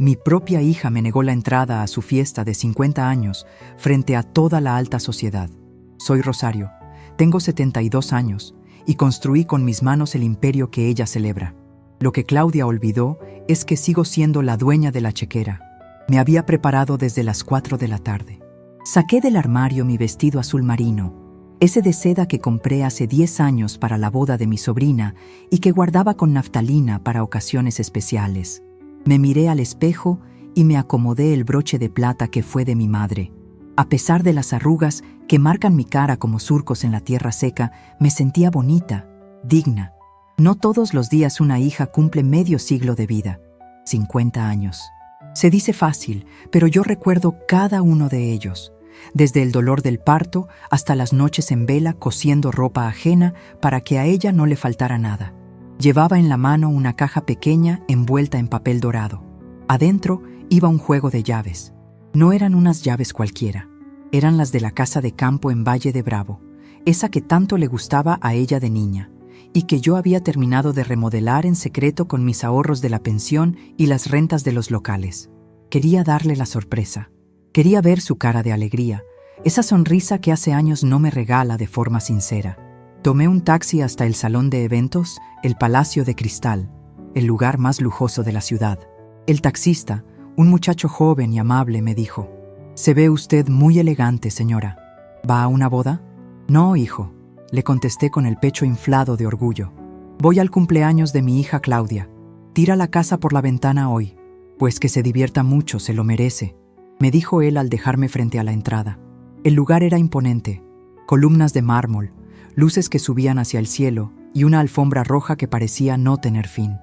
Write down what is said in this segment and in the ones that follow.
Mi propia hija me negó la entrada a su fiesta de 50 años frente a toda la alta sociedad. Soy Rosario, tengo 72 años y construí con mis manos el imperio que ella celebra. Lo que Claudia olvidó es que sigo siendo la dueña de la chequera. Me había preparado desde las 4 de la tarde. Saqué del armario mi vestido azul marino, ese de seda que compré hace 10 años para la boda de mi sobrina y que guardaba con naftalina para ocasiones especiales. Me miré al espejo y me acomodé el broche de plata que fue de mi madre. A pesar de las arrugas que marcan mi cara como surcos en la tierra seca, me sentía bonita, digna. No todos los días una hija cumple medio siglo de vida, 50 años. Se dice fácil, pero yo recuerdo cada uno de ellos, desde el dolor del parto hasta las noches en vela cosiendo ropa ajena para que a ella no le faltara nada. Llevaba en la mano una caja pequeña envuelta en papel dorado. Adentro iba un juego de llaves. No eran unas llaves cualquiera, eran las de la casa de campo en Valle de Bravo, esa que tanto le gustaba a ella de niña, y que yo había terminado de remodelar en secreto con mis ahorros de la pensión y las rentas de los locales. Quería darle la sorpresa. Quería ver su cara de alegría, esa sonrisa que hace años no me regala de forma sincera. Tomé un taxi hasta el salón de eventos, el Palacio de Cristal, el lugar más lujoso de la ciudad. El taxista, un muchacho joven y amable, me dijo: «Se ve usted muy elegante, señora. ¿Va a una boda?» «No, hijo», le contesté con el pecho inflado de orgullo. «Voy al cumpleaños de mi hija Claudia. Tira la casa por la ventana hoy». «Pues que se divierta mucho, se lo merece», me dijo él al dejarme frente a la entrada. El lugar era imponente, columnas de mármol, luces que subían hacia el cielo y una alfombra roja que parecía no tener fin.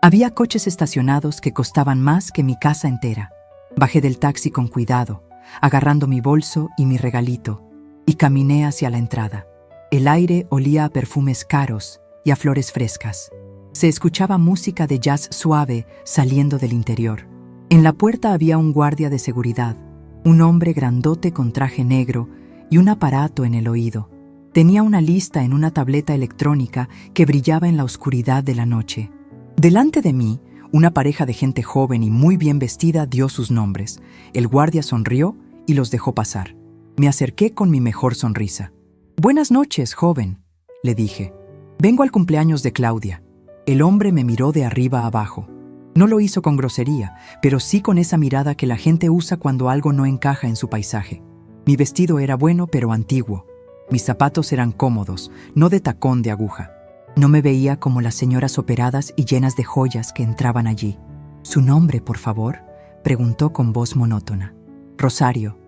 Había coches estacionados que costaban más que mi casa entera. Bajé del taxi con cuidado, agarrando mi bolso y mi regalito, y caminé hacia la entrada. El aire olía a perfumes caros y a flores frescas. Se escuchaba música de jazz suave saliendo del interior. En la puerta había un guardia de seguridad, un hombre grandote con traje negro y un aparato en el oído. Tenía una lista en una tableta electrónica que brillaba en la oscuridad de la noche. Delante de mí, una pareja de gente joven y muy bien vestida dio sus nombres. El guardia sonrió y los dejó pasar. Me acerqué con mi mejor sonrisa. «Buenas noches, joven», le dije. «Vengo al cumpleaños de Claudia». El hombre me miró de arriba a abajo. No lo hizo con grosería, pero sí con esa mirada que la gente usa cuando algo no encaja en su paisaje. Mi vestido era bueno, pero antiguo. Mis zapatos eran cómodos, no de tacón de aguja. No me veía como las señoras operadas y llenas de joyas que entraban allí. «¿Su nombre, por favor?», preguntó con voz monótona. «Rosario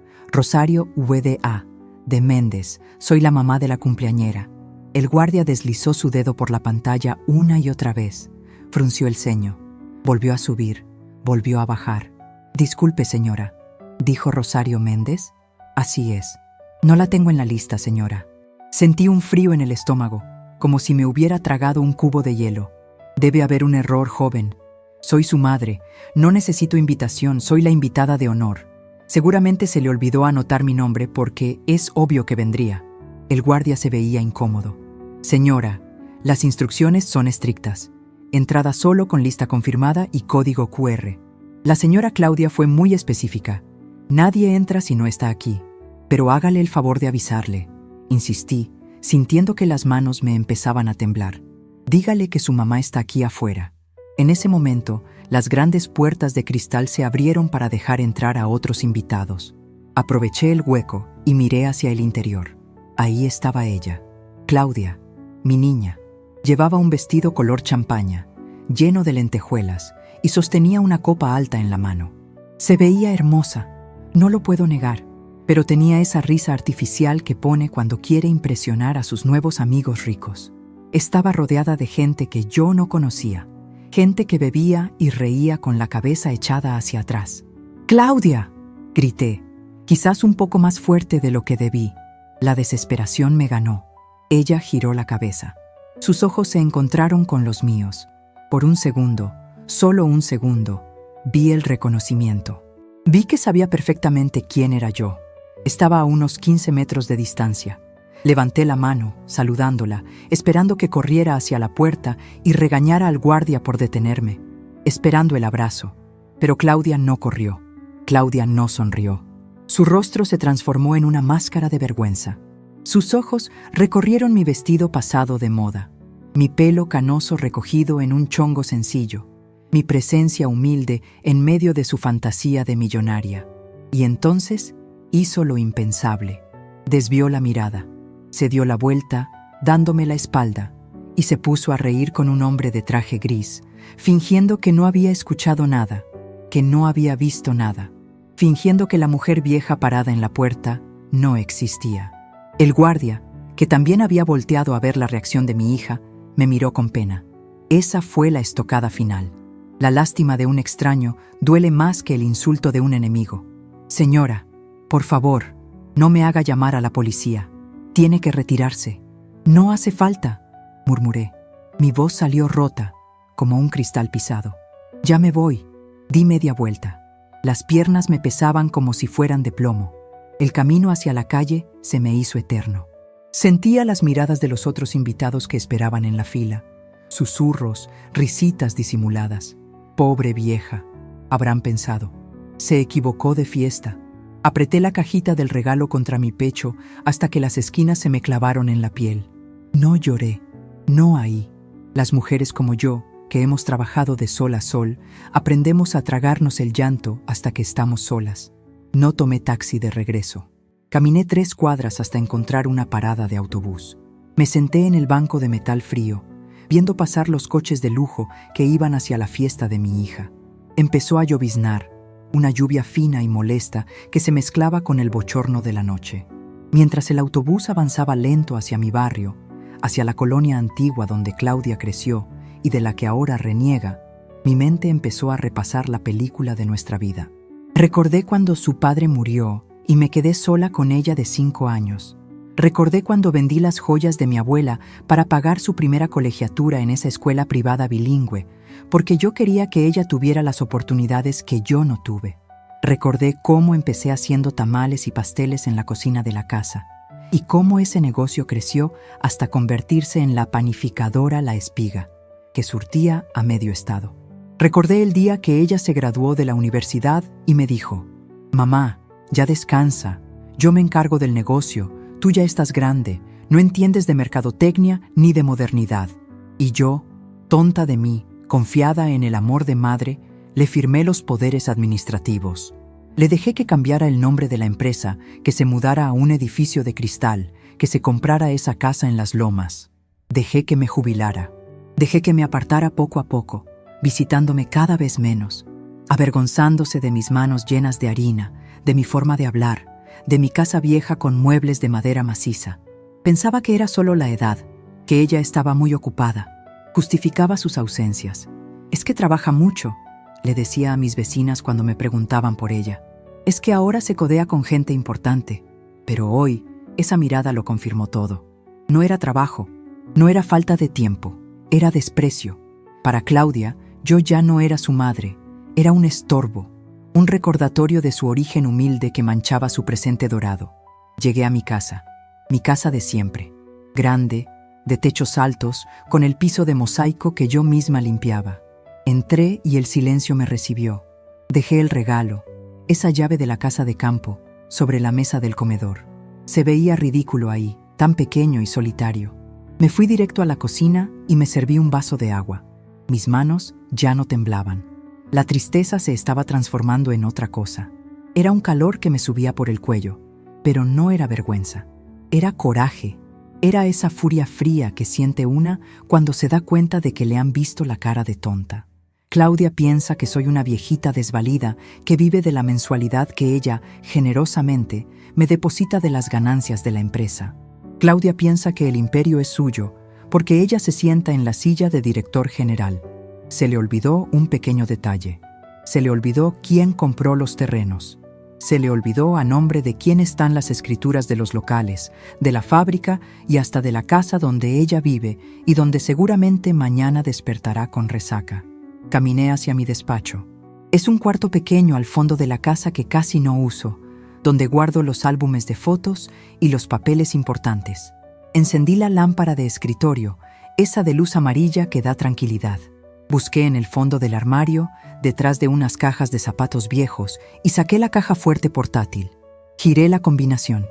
VDA, de Méndez. Soy la mamá de la cumpleañera». El guardia deslizó su dedo por la pantalla una y otra vez. Frunció el ceño. Volvió a subir, volvió a bajar. «Disculpe, señora», dijo Rosario Méndez. «Así es. No la tengo en la lista, señora». Sentí un frío en el estómago, como si me hubiera tragado un cubo de hielo. «Debe haber un error, joven. Soy su madre. No necesito invitación, soy la invitada de honor. Seguramente se le olvidó anotar mi nombre porque es obvio que vendría». El guardia se veía incómodo. «Señora, las instrucciones son estrictas. Entrada solo con lista confirmada y código QR. La señora Claudia fue muy específica. Nadie entra si no está aquí. Pero hágale el favor de avisarle», insistí, sintiendo que las manos me empezaban a temblar. «Dígale que su mamá está aquí afuera». En ese momento, las grandes puertas de cristal se abrieron para dejar entrar a otros invitados. Aproveché el hueco y miré hacia el interior. Ahí estaba ella, Claudia, mi niña. Llevaba un vestido color champaña, lleno de lentejuelas, y sostenía una copa alta en la mano. Se veía hermosa, no lo puedo negar, pero tenía esa risa artificial que pone cuando quiere impresionar a sus nuevos amigos ricos. Estaba rodeada de gente que yo no conocía, gente que bebía y reía con la cabeza echada hacia atrás. «¡Claudia!», grité, quizás un poco más fuerte de lo que debí. La desesperación me ganó. Ella giró la cabeza. Sus ojos se encontraron con los míos. Por un segundo, solo un segundo, vi el reconocimiento. Vi que sabía perfectamente quién era yo. Estaba a unos 15 metros de distancia. Levanté la mano, saludándola, esperando que corriera hacia la puerta y regañara al guardia por detenerme, esperando el abrazo. Pero Claudia no corrió. Claudia no sonrió. Su rostro se transformó en una máscara de vergüenza. Sus ojos recorrieron mi vestido pasado de moda, mi pelo canoso recogido en un chongo sencillo, mi presencia humilde en medio de su fantasía de millonaria. Y entonces hizo lo impensable. Desvió la mirada, se dio la vuelta, dándome la espalda, y se puso a reír con un hombre de traje gris, fingiendo que no había escuchado nada, que no había visto nada, fingiendo que la mujer vieja parada en la puerta no existía. El guardia, que también había volteado a ver la reacción de mi hija, me miró con pena. Esa fue la estocada final. La lástima de un extraño duele más que el insulto de un enemigo. Señora, por favor, no me haga llamar a la policía. Tiene que retirarse. No hace falta, murmuré. Mi voz salió rota, como un cristal pisado. Ya me voy. Di media vuelta. Las piernas me pesaban como si fueran de plomo. El camino hacia la calle se me hizo eterno. Sentía las miradas de los otros invitados que esperaban en la fila. Susurros, risitas disimuladas. Pobre vieja, habrán pensado. Se equivocó de fiesta. Apreté la cajita del regalo contra mi pecho hasta que las esquinas se me clavaron en la piel. No lloré, no ahí. Las mujeres como yo, que hemos trabajado de sol a sol, aprendemos a tragarnos el llanto hasta que estamos solas. No tomé taxi de regreso. Caminé 3 cuadras hasta encontrar una parada de autobús. Me senté en el banco de metal frío, viendo pasar los coches de lujo que iban hacia la fiesta de mi hija. Empezó a lloviznar, una lluvia fina y molesta que se mezclaba con el bochorno de la noche. Mientras el autobús avanzaba lento hacia mi barrio, hacia la colonia antigua donde Claudia creció y de la que ahora reniega, mi mente empezó a repasar la película de nuestra vida. Recordé cuando su padre murió y me quedé sola con ella de 5 años. Recordé cuando vendí las joyas de mi abuela para pagar su primera colegiatura en esa escuela privada bilingüe, porque yo quería que ella tuviera las oportunidades que yo no tuve. Recordé cómo empecé haciendo tamales y pasteles en la cocina de la casa, y cómo ese negocio creció hasta convertirse en la panificadora La Espiga, que surtía a medio estado. Recordé el día que ella se graduó de la universidad y me dijo: «Mamá, ya descansa, yo me encargo del negocio, tú ya estás grande, no entiendes de mercadotecnia ni de modernidad». Y yo, tonta de mí, confiada en el amor de madre, le firmé los poderes administrativos. Le dejé que cambiara el nombre de la empresa, que se mudara a un edificio de cristal, que se comprara esa casa en las lomas. Dejé que me jubilara. Dejé que me apartara poco a poco, visitándome cada vez menos, avergonzándose de mis manos llenas de harina, de mi forma de hablar, de mi casa vieja con muebles de madera maciza. Pensaba que era solo la edad, que ella estaba muy ocupada. Justificaba sus ausencias. «Es que trabaja mucho», le decía a mis vecinas cuando me preguntaban por ella. «Es que ahora se codea con gente importante». Pero hoy, esa mirada lo confirmó todo. No era trabajo, no era falta de tiempo, era desprecio. Para Claudia, yo ya no era su madre, era un estorbo, un recordatorio de su origen humilde que manchaba su presente dorado. Llegué a mi casa de siempre, grande, de techos altos, con el piso de mosaico que yo misma limpiaba. Entré y el silencio me recibió. Dejé el regalo, esa llave de la casa de campo, sobre la mesa del comedor. Se veía ridículo ahí, tan pequeño y solitario. Me fui directo a la cocina y me serví un vaso de agua. Mis manos ya no temblaban. La tristeza se estaba transformando en otra cosa. Era un calor que me subía por el cuello, pero no era vergüenza. Era coraje. Era esa furia fría que siente una cuando se da cuenta de que le han visto la cara de tonta. Claudia piensa que soy una viejita desvalida que vive de la mensualidad que ella, generosamente, me deposita de las ganancias de la empresa. Claudia piensa que el imperio es suyo porque ella se sienta en la silla de director general. Se le olvidó un pequeño detalle. Se le olvidó quién compró los terrenos. Se le olvidó a nombre de quién están las escrituras de los locales, de la fábrica y hasta de la casa donde ella vive y donde seguramente mañana despertará con resaca. Caminé hacia mi despacho. Es un cuarto pequeño al fondo de la casa que casi no uso, donde guardo los álbumes de fotos y los papeles importantes. Encendí la lámpara de escritorio, esa de luz amarilla que da tranquilidad. Busqué en el fondo del armario, detrás de unas cajas de zapatos viejos, y saqué la caja fuerte portátil. Giré la combinación.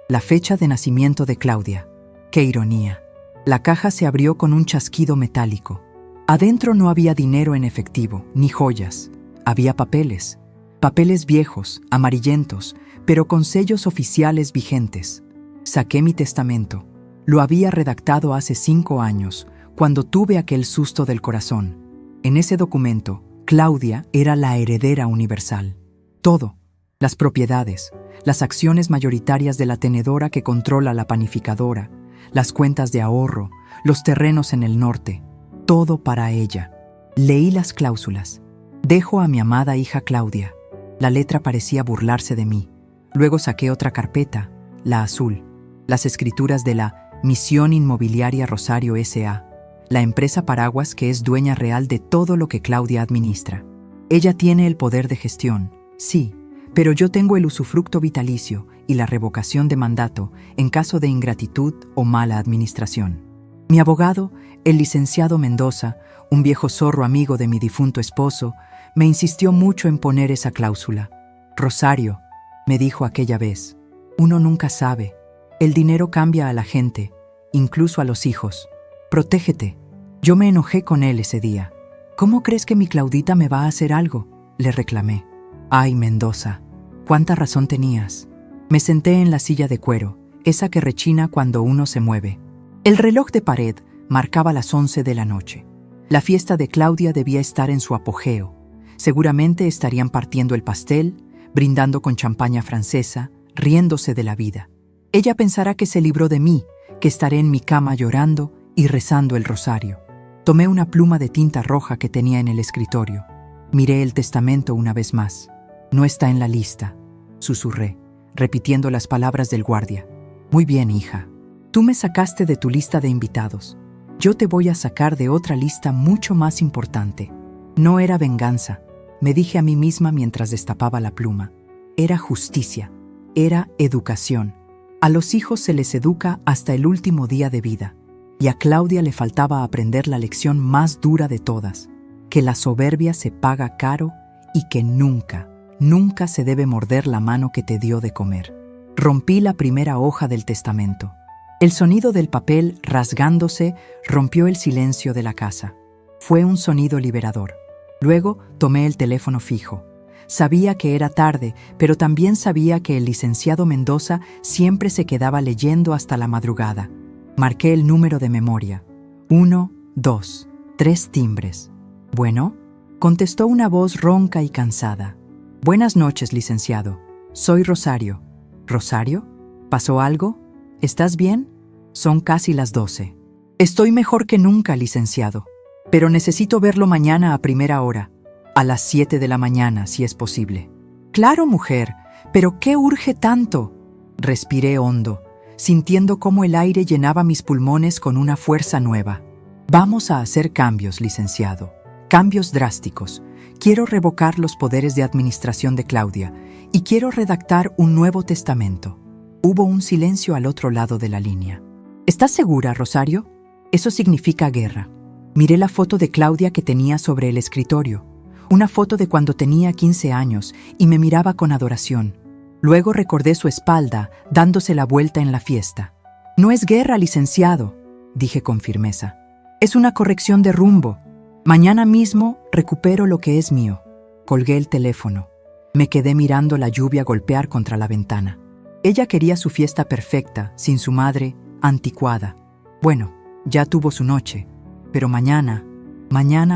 La fecha de nacimiento de Claudia. ¡Qué ironía! La caja se abrió con un chasquido metálico. Adentro no había dinero en efectivo, ni joyas. Había papeles. Papeles viejos, amarillentos, pero con sellos oficiales vigentes. Saqué mi testamento. Lo había redactado hace 5 años, cuando tuve aquel susto del corazón. En ese documento, Claudia era la heredera universal. Todo, las propiedades, las acciones mayoritarias de la tenedora que controla la panificadora, las cuentas de ahorro, los terrenos en el norte, todo para ella. Leí las cláusulas. Dejo a mi amada hija Claudia. La letra parecía burlarse de mí. Luego saqué otra carpeta, la azul, las escrituras de la Misión Inmobiliaria Rosario S.A., la empresa paraguas que es dueña real de todo lo que Claudia administra. Ella tiene el poder de gestión, sí, pero yo tengo el usufructo vitalicio y la revocación de mandato en caso de ingratitud o mala administración. Mi abogado, el licenciado Mendoza, un viejo zorro amigo de mi difunto esposo, me insistió mucho en poner esa cláusula. Rosario, me dijo aquella vez, uno nunca sabe. El dinero cambia a la gente, incluso a los hijos. Protégete. Yo me enojé con él ese día. ¿Cómo crees que mi Claudita me va a hacer algo?, le reclamé. Ay, Mendoza, cuánta razón tenías. Me senté en la silla de cuero, esa que rechina cuando uno se mueve. El reloj de pared marcaba las 11 de la noche. La fiesta de Claudia debía estar en su apogeo. Seguramente estarían partiendo el pastel, brindando con champaña francesa, riéndose de la vida. Ella pensará que se libró de mí, que estaré en mi cama llorando y rezando el rosario. Tomé una pluma de tinta roja que tenía en el escritorio. Miré el testamento una vez más. No está en la lista, susurré, repitiendo las palabras del guardia. Muy bien, hija. Tú me sacaste de tu lista de invitados. Yo te voy a sacar de otra lista mucho más importante. No era venganza, me dije a mí misma mientras destapaba la pluma. Era justicia, era educación. A los hijos se les educa hasta el último día de vida. Y a Claudia le faltaba aprender la lección más dura de todas, que la soberbia se paga caro y que nunca, nunca se debe morder la mano que te dio de comer. Rompí la primera hoja del testamento. El sonido del papel rasgándose rompió el silencio de la casa. Fue un sonido liberador. Luego tomé el teléfono fijo. Sabía que era tarde, pero también sabía que el licenciado Mendoza siempre se quedaba leyendo hasta la madrugada. Marqué el número de memoria. 1, 2, 3 timbres. ¿Bueno? Contestó una voz ronca y cansada. Buenas noches, licenciado. Soy Rosario. ¿Rosario? ¿Pasó algo? ¿Estás bien? Son casi las 12. Estoy mejor que nunca, licenciado. Pero necesito verlo mañana a primera hora. A las 7 de la mañana, si es posible. Claro, mujer, pero ¿qué urge tanto? Respiré hondo, sintiendo cómo el aire llenaba mis pulmones con una fuerza nueva. Vamos a hacer cambios, licenciado. Cambios drásticos. Quiero revocar los poderes de administración de Claudia y quiero redactar un nuevo testamento. Hubo un silencio al otro lado de la línea. ¿Estás segura, Rosario? Eso significa guerra. Miré la foto de Claudia que tenía sobre el escritorio. Una foto de cuando tenía 15 años y me miraba con adoración. Luego recordé su espalda, dándose la vuelta en la fiesta. No es guerra, licenciado, dije con firmeza. Es una corrección de rumbo. Mañana mismo recupero lo que es mío. Colgué el teléfono. Me quedé mirando la lluvia golpear contra la ventana. Ella quería su fiesta perfecta, sin su madre, anticuada. Bueno, ya tuvo su noche, pero mañana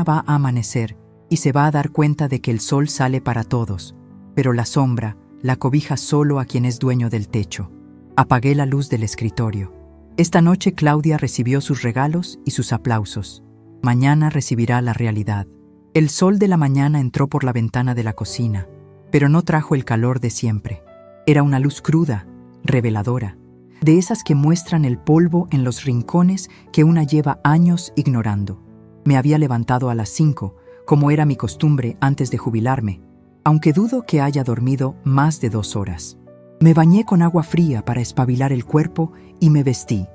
va a amanecer y se va a dar cuenta de que el sol sale para todos, pero la sombra la cobija solo a quien es dueño del techo. Apagué la luz del escritorio. Esta noche Claudia recibió sus regalos y sus aplausos. Mañana recibirá la realidad. El sol de la mañana entró por la ventana de la cocina, pero no trajo el calor de siempre. Era una luz cruda, reveladora, de esas que muestran el polvo en los rincones que una lleva años ignorando. Me había levantado a las 5, como era mi costumbre antes de jubilarme, aunque dudo que haya dormido más de 2 horas. Me bañé con agua fría para espabilar el cuerpo y me vestí,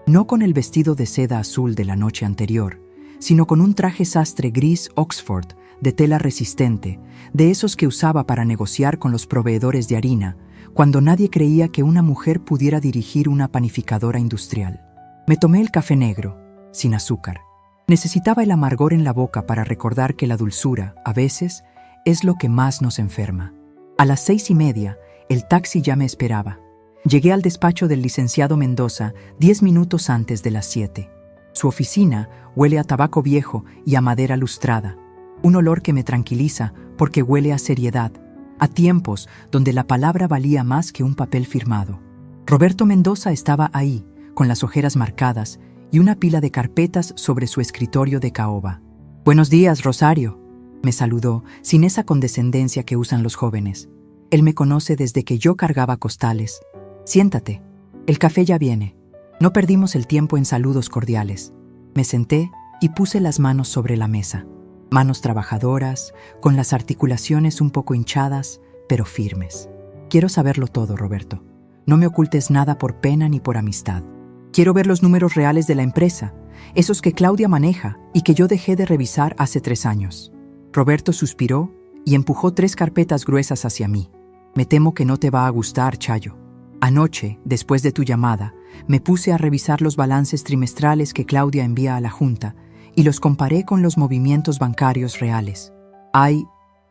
no con el vestido de seda azul de la noche anterior, sino con un traje sastre gris Oxford de tela resistente, de esos que usaba para negociar con los proveedores de harina, cuando nadie creía que una mujer pudiera dirigir una panificadora industrial. Me tomé el café negro, sin azúcar. Necesitaba el amargor en la boca para recordar que la dulzura, a veces, es lo que más nos enferma. A las 6:30, el taxi ya me esperaba. Llegué al despacho del licenciado Mendoza 10 minutos antes de las 7. Su oficina huele a tabaco viejo y a madera lustrada, un olor que me tranquiliza porque huele a seriedad, a tiempos donde la palabra valía más que un papel firmado. Roberto Mendoza estaba ahí, con las ojeras marcadas y una pila de carpetas sobre su escritorio de caoba. «Buenos días, Rosario», me saludó, sin esa condescendencia que usan los jóvenes. Él me conoce desde que yo cargaba costales. «Siéntate, el café ya viene». No perdimos el tiempo en saludos cordiales. Me senté y puse las manos sobre la mesa. Manos trabajadoras, con las articulaciones un poco hinchadas, pero firmes. «Quiero saberlo todo, Roberto. No me ocultes nada por pena ni por amistad. Quiero ver los números reales de la empresa, esos que Claudia maneja y que yo dejé de revisar hace 3 años». Roberto suspiró y empujó 3 carpetas gruesas hacia mí. «Me temo que no te va a gustar, Chayo. Anoche, después de tu llamada, me puse a revisar los balances trimestrales que Claudia envía a la Junta y los comparé con los movimientos bancarios reales. Hay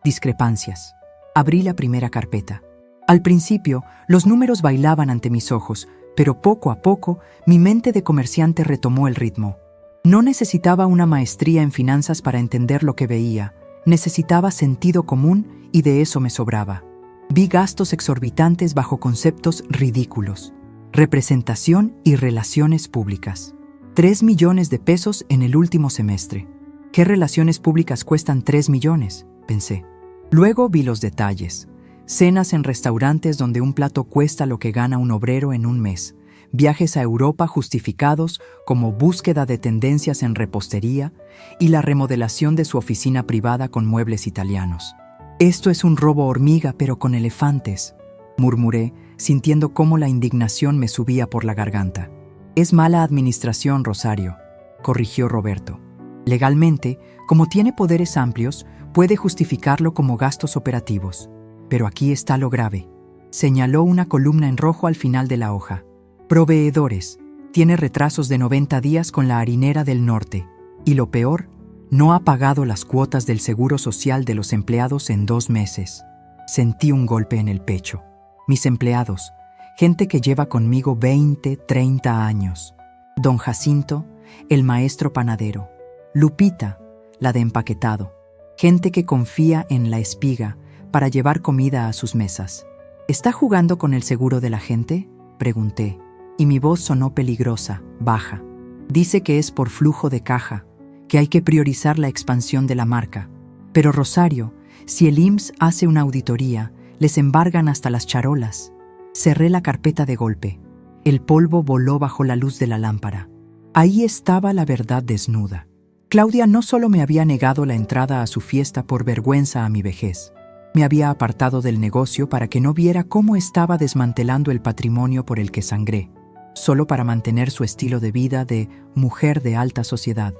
discrepancias». Abrí la primera carpeta. Al principio, los números bailaban ante mis ojos, pero poco a poco, mi mente de comerciante retomó el ritmo. No necesitaba una maestría en finanzas para entender lo que veía. Necesitaba sentido común y de eso me sobraba. Vi gastos exorbitantes bajo conceptos ridículos. Representación y relaciones públicas. 3 millones de pesos en el último semestre. ¿Qué relaciones públicas cuestan 3 millones? Pensé. Luego vi los detalles. Cenas en restaurantes donde un plato cuesta lo que gana un obrero en un mes. Viajes a Europa justificados como búsqueda de tendencias en repostería y la remodelación de su oficina privada con muebles italianos. «Esto es un robo hormiga, pero con elefantes», murmuré, sintiendo cómo la indignación me subía por la garganta. «Es mala administración, Rosario», corrigió Roberto. «Legalmente, como tiene poderes amplios, puede justificarlo como gastos operativos. Pero aquí está lo grave». Señaló una columna en rojo al final de la hoja. «Proveedores. Tiene retrasos de 90 días con la harinera del norte. Y lo peor, no ha pagado las cuotas del seguro social de los empleados en 2 meses». Sentí un golpe en el pecho. Mis empleados, gente que lleva conmigo 20, 30 años. Don Jacinto, el maestro panadero. Lupita, la de empaquetado. Gente que confía en la espiga para llevar comida a sus mesas. «¿Está jugando con el seguro de la gente?», pregunté, y mi voz sonó peligrosa, baja. «Dice que es por flujo de caja, que hay que priorizar la expansión de la marca. Pero Rosario, si el IMSS hace una auditoría, les embargan hasta las charolas». Cerré la carpeta de golpe. El polvo voló bajo la luz de la lámpara. Ahí estaba la verdad desnuda. Claudia no solo me había negado la entrada a su fiesta por vergüenza a mi vejez, me había apartado del negocio para que no viera cómo estaba desmantelando el patrimonio por el que sangré, solo para mantener su estilo de vida de mujer de alta sociedad.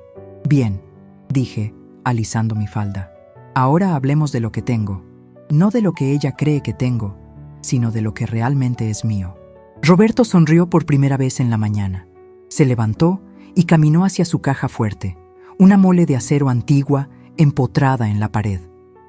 «Bien», dije, alisando mi falda. «Ahora hablemos de lo que tengo. No de lo que ella cree que tengo, sino de lo que realmente es mío». Roberto sonrió por primera vez en la mañana. Se levantó y caminó hacia su caja fuerte, una mole de acero antigua empotrada en la pared.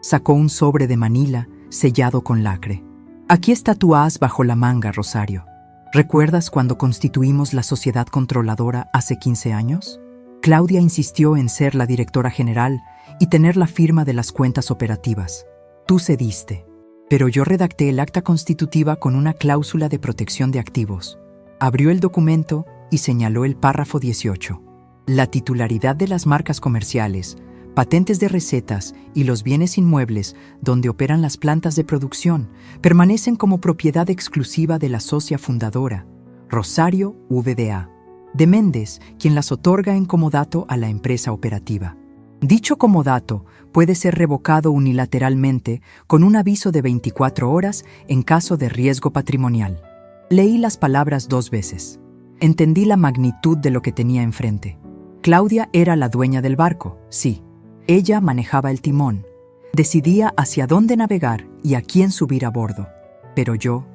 Sacó un sobre de Manila sellado con lacre. «Aquí está tu as bajo la manga, Rosario. ¿Recuerdas cuando constituimos la sociedad controladora hace 15 años? Claudia insistió en ser la directora general y tener la firma de las cuentas operativas. Tú cediste, pero yo redacté el acta constitutiva con una cláusula de protección de activos». Abrió el documento y señaló el párrafo 18. «La titularidad de las marcas comerciales, patentes de recetas y los bienes inmuebles donde operan las plantas de producción permanecen como propiedad exclusiva de la socia fundadora, Rosario VDA, de Méndez, quien las otorga en comodato a la empresa operativa. Dicho comodato puede ser revocado unilateralmente con un aviso de 24 horas en caso de riesgo patrimonial». Leí las palabras 2 veces. Entendí la magnitud de lo que tenía enfrente. Claudia era la dueña del barco, sí. Ella manejaba el timón. Decidía hacia dónde navegar y a quién subir a bordo. Pero yo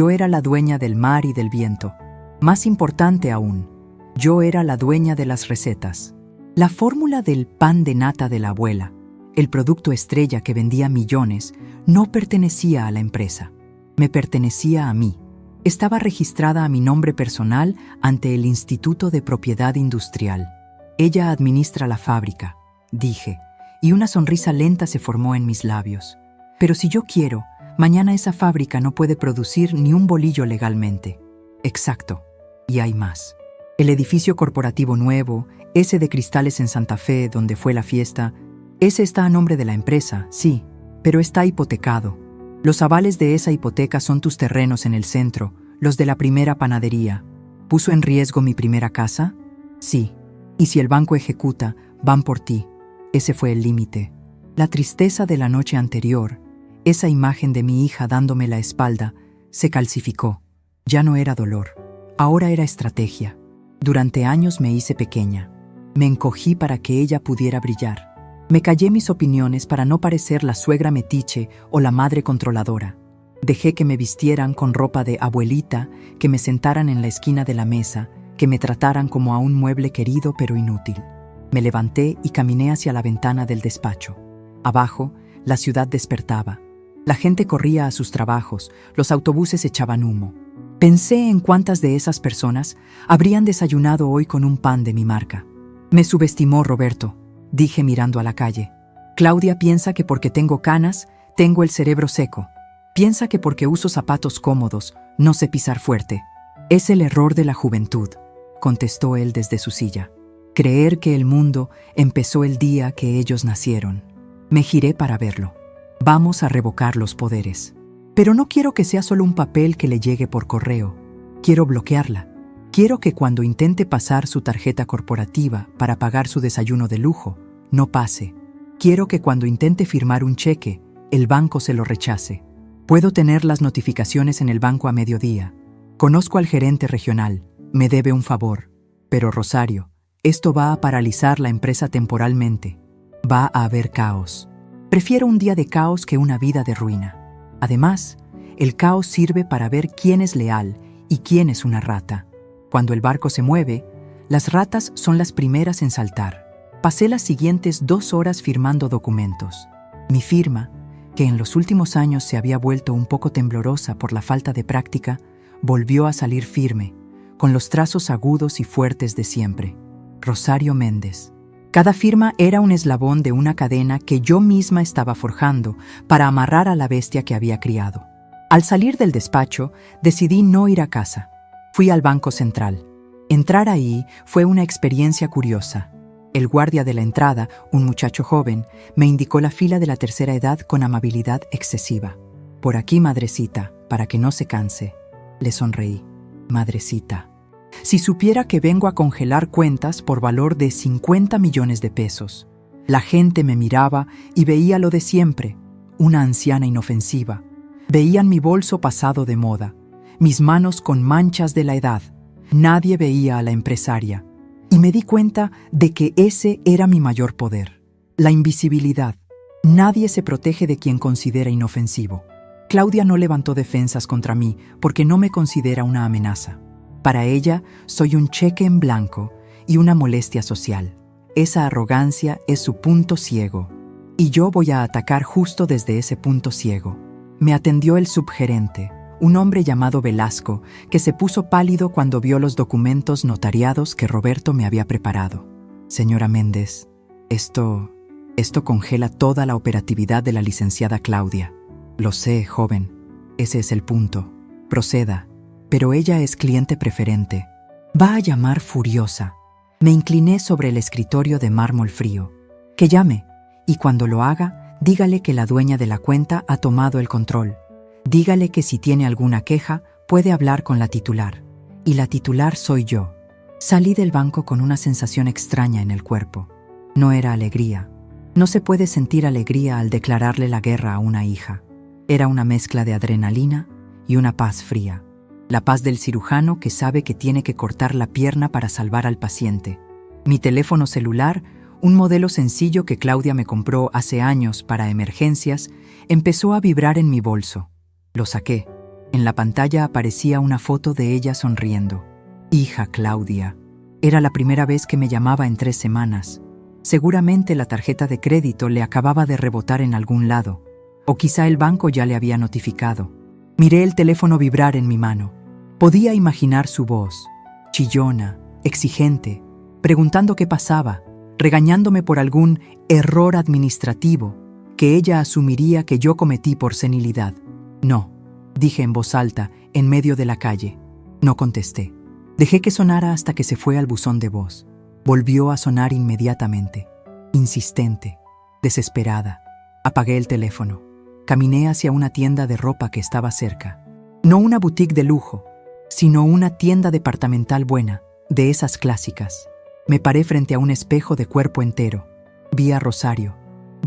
era la dueña del mar y del viento. Más importante aún, yo era la dueña de las recetas. La fórmula del pan de nata de la abuela, el producto estrella que vendía millones, no pertenecía a la empresa. Me pertenecía a mí. Estaba registrada a mi nombre personal ante el Instituto de Propiedad Industrial. Ella administra la fábrica, dije, y una sonrisa lenta se formó en mis labios. Pero si yo quiero, mañana esa fábrica no puede producir ni un bolillo legalmente. Exacto. Y hay más. El edificio corporativo nuevo, ese de cristales en Santa Fe donde fue la fiesta, ese está a nombre de la empresa, sí, pero está hipotecado. Los avales de esa hipoteca son tus terrenos en el centro, los de la primera panadería. ¿Puso en riesgo mi primera casa? Sí. Y si el banco ejecuta, van por ti. Ese fue el límite. La tristeza de la noche anterior, esa imagen de mi hija dándome la espalda, se calcificó. Ya no era dolor, ahora era estrategia. Durante años me hice pequeña. Me encogí para que ella pudiera brillar. Me callé mis opiniones para no parecer la suegra metiche o la madre controladora. Dejé que me vistieran con ropa de abuelita, que me sentaran en la esquina de la mesa, que me trataran como a un mueble querido pero inútil. Me levanté y caminé hacia la ventana del despacho. Abajo, la ciudad despertaba. La gente corría a sus trabajos, los autobuses echaban humo. Pensé en cuántas de esas personas habrían desayunado hoy con un pan de mi marca. Me subestimó Roberto, dije mirando a la calle. Claudia piensa que porque tengo canas, tengo el cerebro seco. Piensa que porque uso zapatos cómodos, no sé pisar fuerte. Es el error de la juventud, contestó él desde su silla. Creer que el mundo empezó el día que ellos nacieron. Me giré para verlo. Vamos a revocar los poderes. Pero no quiero que sea solo un papel que le llegue por correo. Quiero bloquearla. Quiero que cuando intente pasar su tarjeta corporativa para pagar su desayuno de lujo, no pase. Quiero que cuando intente firmar un cheque, el banco se lo rechace. Puedo tener las notificaciones en el banco a mediodía. Conozco al gerente regional. Me debe un favor. Pero Rosario, esto va a paralizar la empresa temporalmente. Va a haber caos. Prefiero un día de caos que una vida de ruina. Además, el caos sirve para ver quién es leal y quién es una rata. Cuando el barco se mueve, las ratas son las primeras en saltar. Pasé las siguientes 2 horas firmando documentos. Mi firma, que en los últimos años se había vuelto un poco temblorosa por la falta de práctica, volvió a salir firme, con los trazos agudos y fuertes de siempre. Rosario Méndez. Cada firma era un eslabón de una cadena que yo misma estaba forjando para amarrar a la bestia que había criado. Al salir del despacho, decidí no ir a casa. Fui al Banco Central. Entrar ahí fue una experiencia curiosa. El guardia de la entrada, un muchacho joven, me indicó la fila de la tercera edad con amabilidad excesiva. Por aquí, madrecita, para que no se canse. Le sonreí. Madrecita. Si supiera que vengo a congelar cuentas por valor de 50 millones de pesos. La gente me miraba y veía lo de siempre, una anciana inofensiva. Veían mi bolso pasado de moda, mis manos con manchas de la edad. Nadie veía a la empresaria. Y me di cuenta de que ese era mi mayor poder, la invisibilidad. Nadie se protege de quien considera inofensivo. Claudia no levantó defensas contra mí porque no me considera una amenaza. Para ella, soy un cheque en blanco y una molestia social. Esa arrogancia es su punto ciego. Y yo voy a atacar justo desde ese punto ciego. Me atendió el subgerente, un hombre llamado Velasco, que se puso pálido cuando vio los documentos notariados que Roberto me había preparado. Señora Méndez, esto congela toda la operatividad de la licenciada Claudia. Lo sé, joven. Ese es el punto. Proceda. Pero ella es cliente preferente. Va a llamar furiosa. Me incliné sobre el escritorio de mármol frío. Que llame, y cuando lo haga, dígale que la dueña de la cuenta ha tomado el control. Dígale que si tiene alguna queja, puede hablar con la titular. Y la titular soy yo. Salí del banco con una sensación extraña en el cuerpo. No era alegría. No se puede sentir alegría al declararle la guerra a una hija. Era una mezcla de adrenalina y una paz fría. La paz del cirujano que sabe que tiene que cortar la pierna para salvar al paciente. Mi teléfono celular, un modelo sencillo que Claudia me compró hace años para emergencias, empezó a vibrar en mi bolso. Lo saqué. En la pantalla aparecía una foto de ella sonriendo. Hija Claudia. Era la primera vez que me llamaba en 3 semanas. Seguramente la tarjeta de crédito le acababa de rebotar en algún lado. O quizá el banco ya le había notificado. Miré el teléfono vibrar en mi mano. Podía imaginar su voz, chillona, exigente, preguntando qué pasaba, regañándome por algún error administrativo que ella asumiría que yo cometí por senilidad. No, dije en voz alta, en medio de la calle. No contesté. Dejé que sonara hasta que se fue al buzón de voz. Volvió a sonar inmediatamente, insistente, desesperada. Apagué el teléfono. Caminé hacia una tienda de ropa que estaba cerca. No una boutique de lujo, sino una tienda departamental buena, de esas clásicas. Me paré frente a un espejo de cuerpo entero. Vi a Rosario.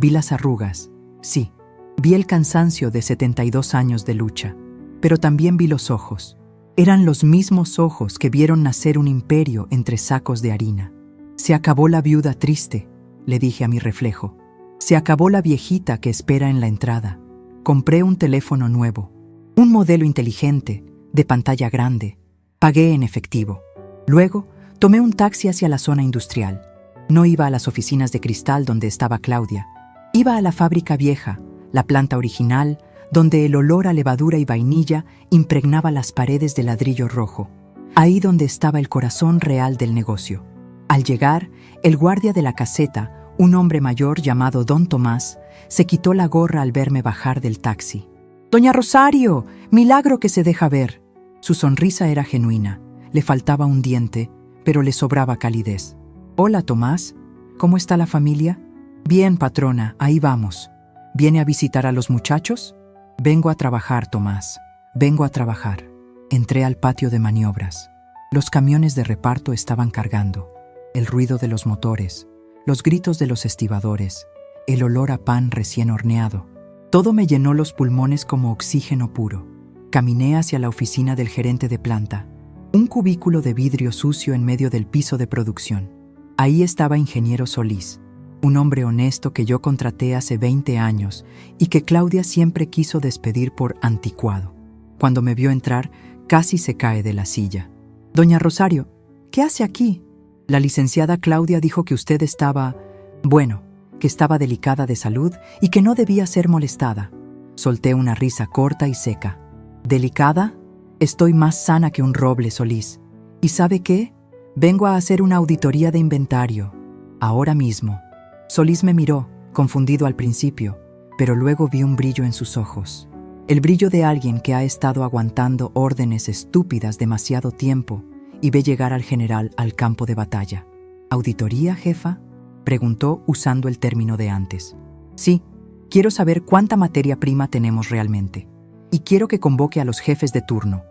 Vi las arrugas. Sí, vi el cansancio de 72 años de lucha. Pero también vi los ojos. Eran los mismos ojos que vieron nacer un imperio entre sacos de harina. Se acabó la viuda triste, le dije a mi reflejo. Se acabó la viejita que espera en la entrada. Compré un teléfono nuevo, un modelo inteligente, de pantalla grande. Pagué en efectivo. Luego, tomé un taxi hacia la zona industrial. No iba a las oficinas de cristal donde estaba Claudia. Iba a la fábrica vieja, la planta original, donde el olor a levadura y vainilla impregnaba las paredes de ladrillo rojo. Ahí donde estaba el corazón real del negocio. Al llegar, el guardia de la caseta, un hombre mayor llamado Don Tomás, se quitó la gorra al verme bajar del taxi. «Doña Rosario, milagro que se deja ver». Su sonrisa era genuina. Le faltaba un diente, pero le sobraba calidez. «Hola, Tomás. ¿Cómo está la familia?» «Bien, patrona, ahí vamos. ¿Viene a visitar a los muchachos?» «Vengo a trabajar, Tomás. Vengo a trabajar». Entré al patio de maniobras. Los camiones de reparto estaban cargando. El ruido de los motores, los gritos de los estibadores, el olor a pan recién horneado. Todo me llenó los pulmones como oxígeno puro. Caminé hacia la oficina del gerente de planta, un cubículo de vidrio sucio en medio del piso de producción. Ahí estaba Ingeniero Solís, un hombre honesto que yo contraté hace 20 años y que Claudia siempre quiso despedir por anticuado. Cuando me vio entrar, casi se cae de la silla. «Doña Rosario, ¿qué hace aquí?» «La licenciada Claudia dijo que usted estaba... bueno, que estaba delicada de salud y que no debía ser molestada». Solté una risa corta y seca. «¿Delicada? Estoy más sana que un roble, Solís. ¿Y sabe qué? Vengo a hacer una auditoría de inventario. Ahora mismo». Solís me miró, confundido al principio, pero luego vi un brillo en sus ojos. El brillo de alguien que ha estado aguantando órdenes estúpidas demasiado tiempo y ve llegar al general al campo de batalla. «¿Auditoría, jefa?», preguntó usando el término de antes. «Sí, quiero saber cuánta materia prima tenemos realmente. Y quiero que convoque a los jefes de turno.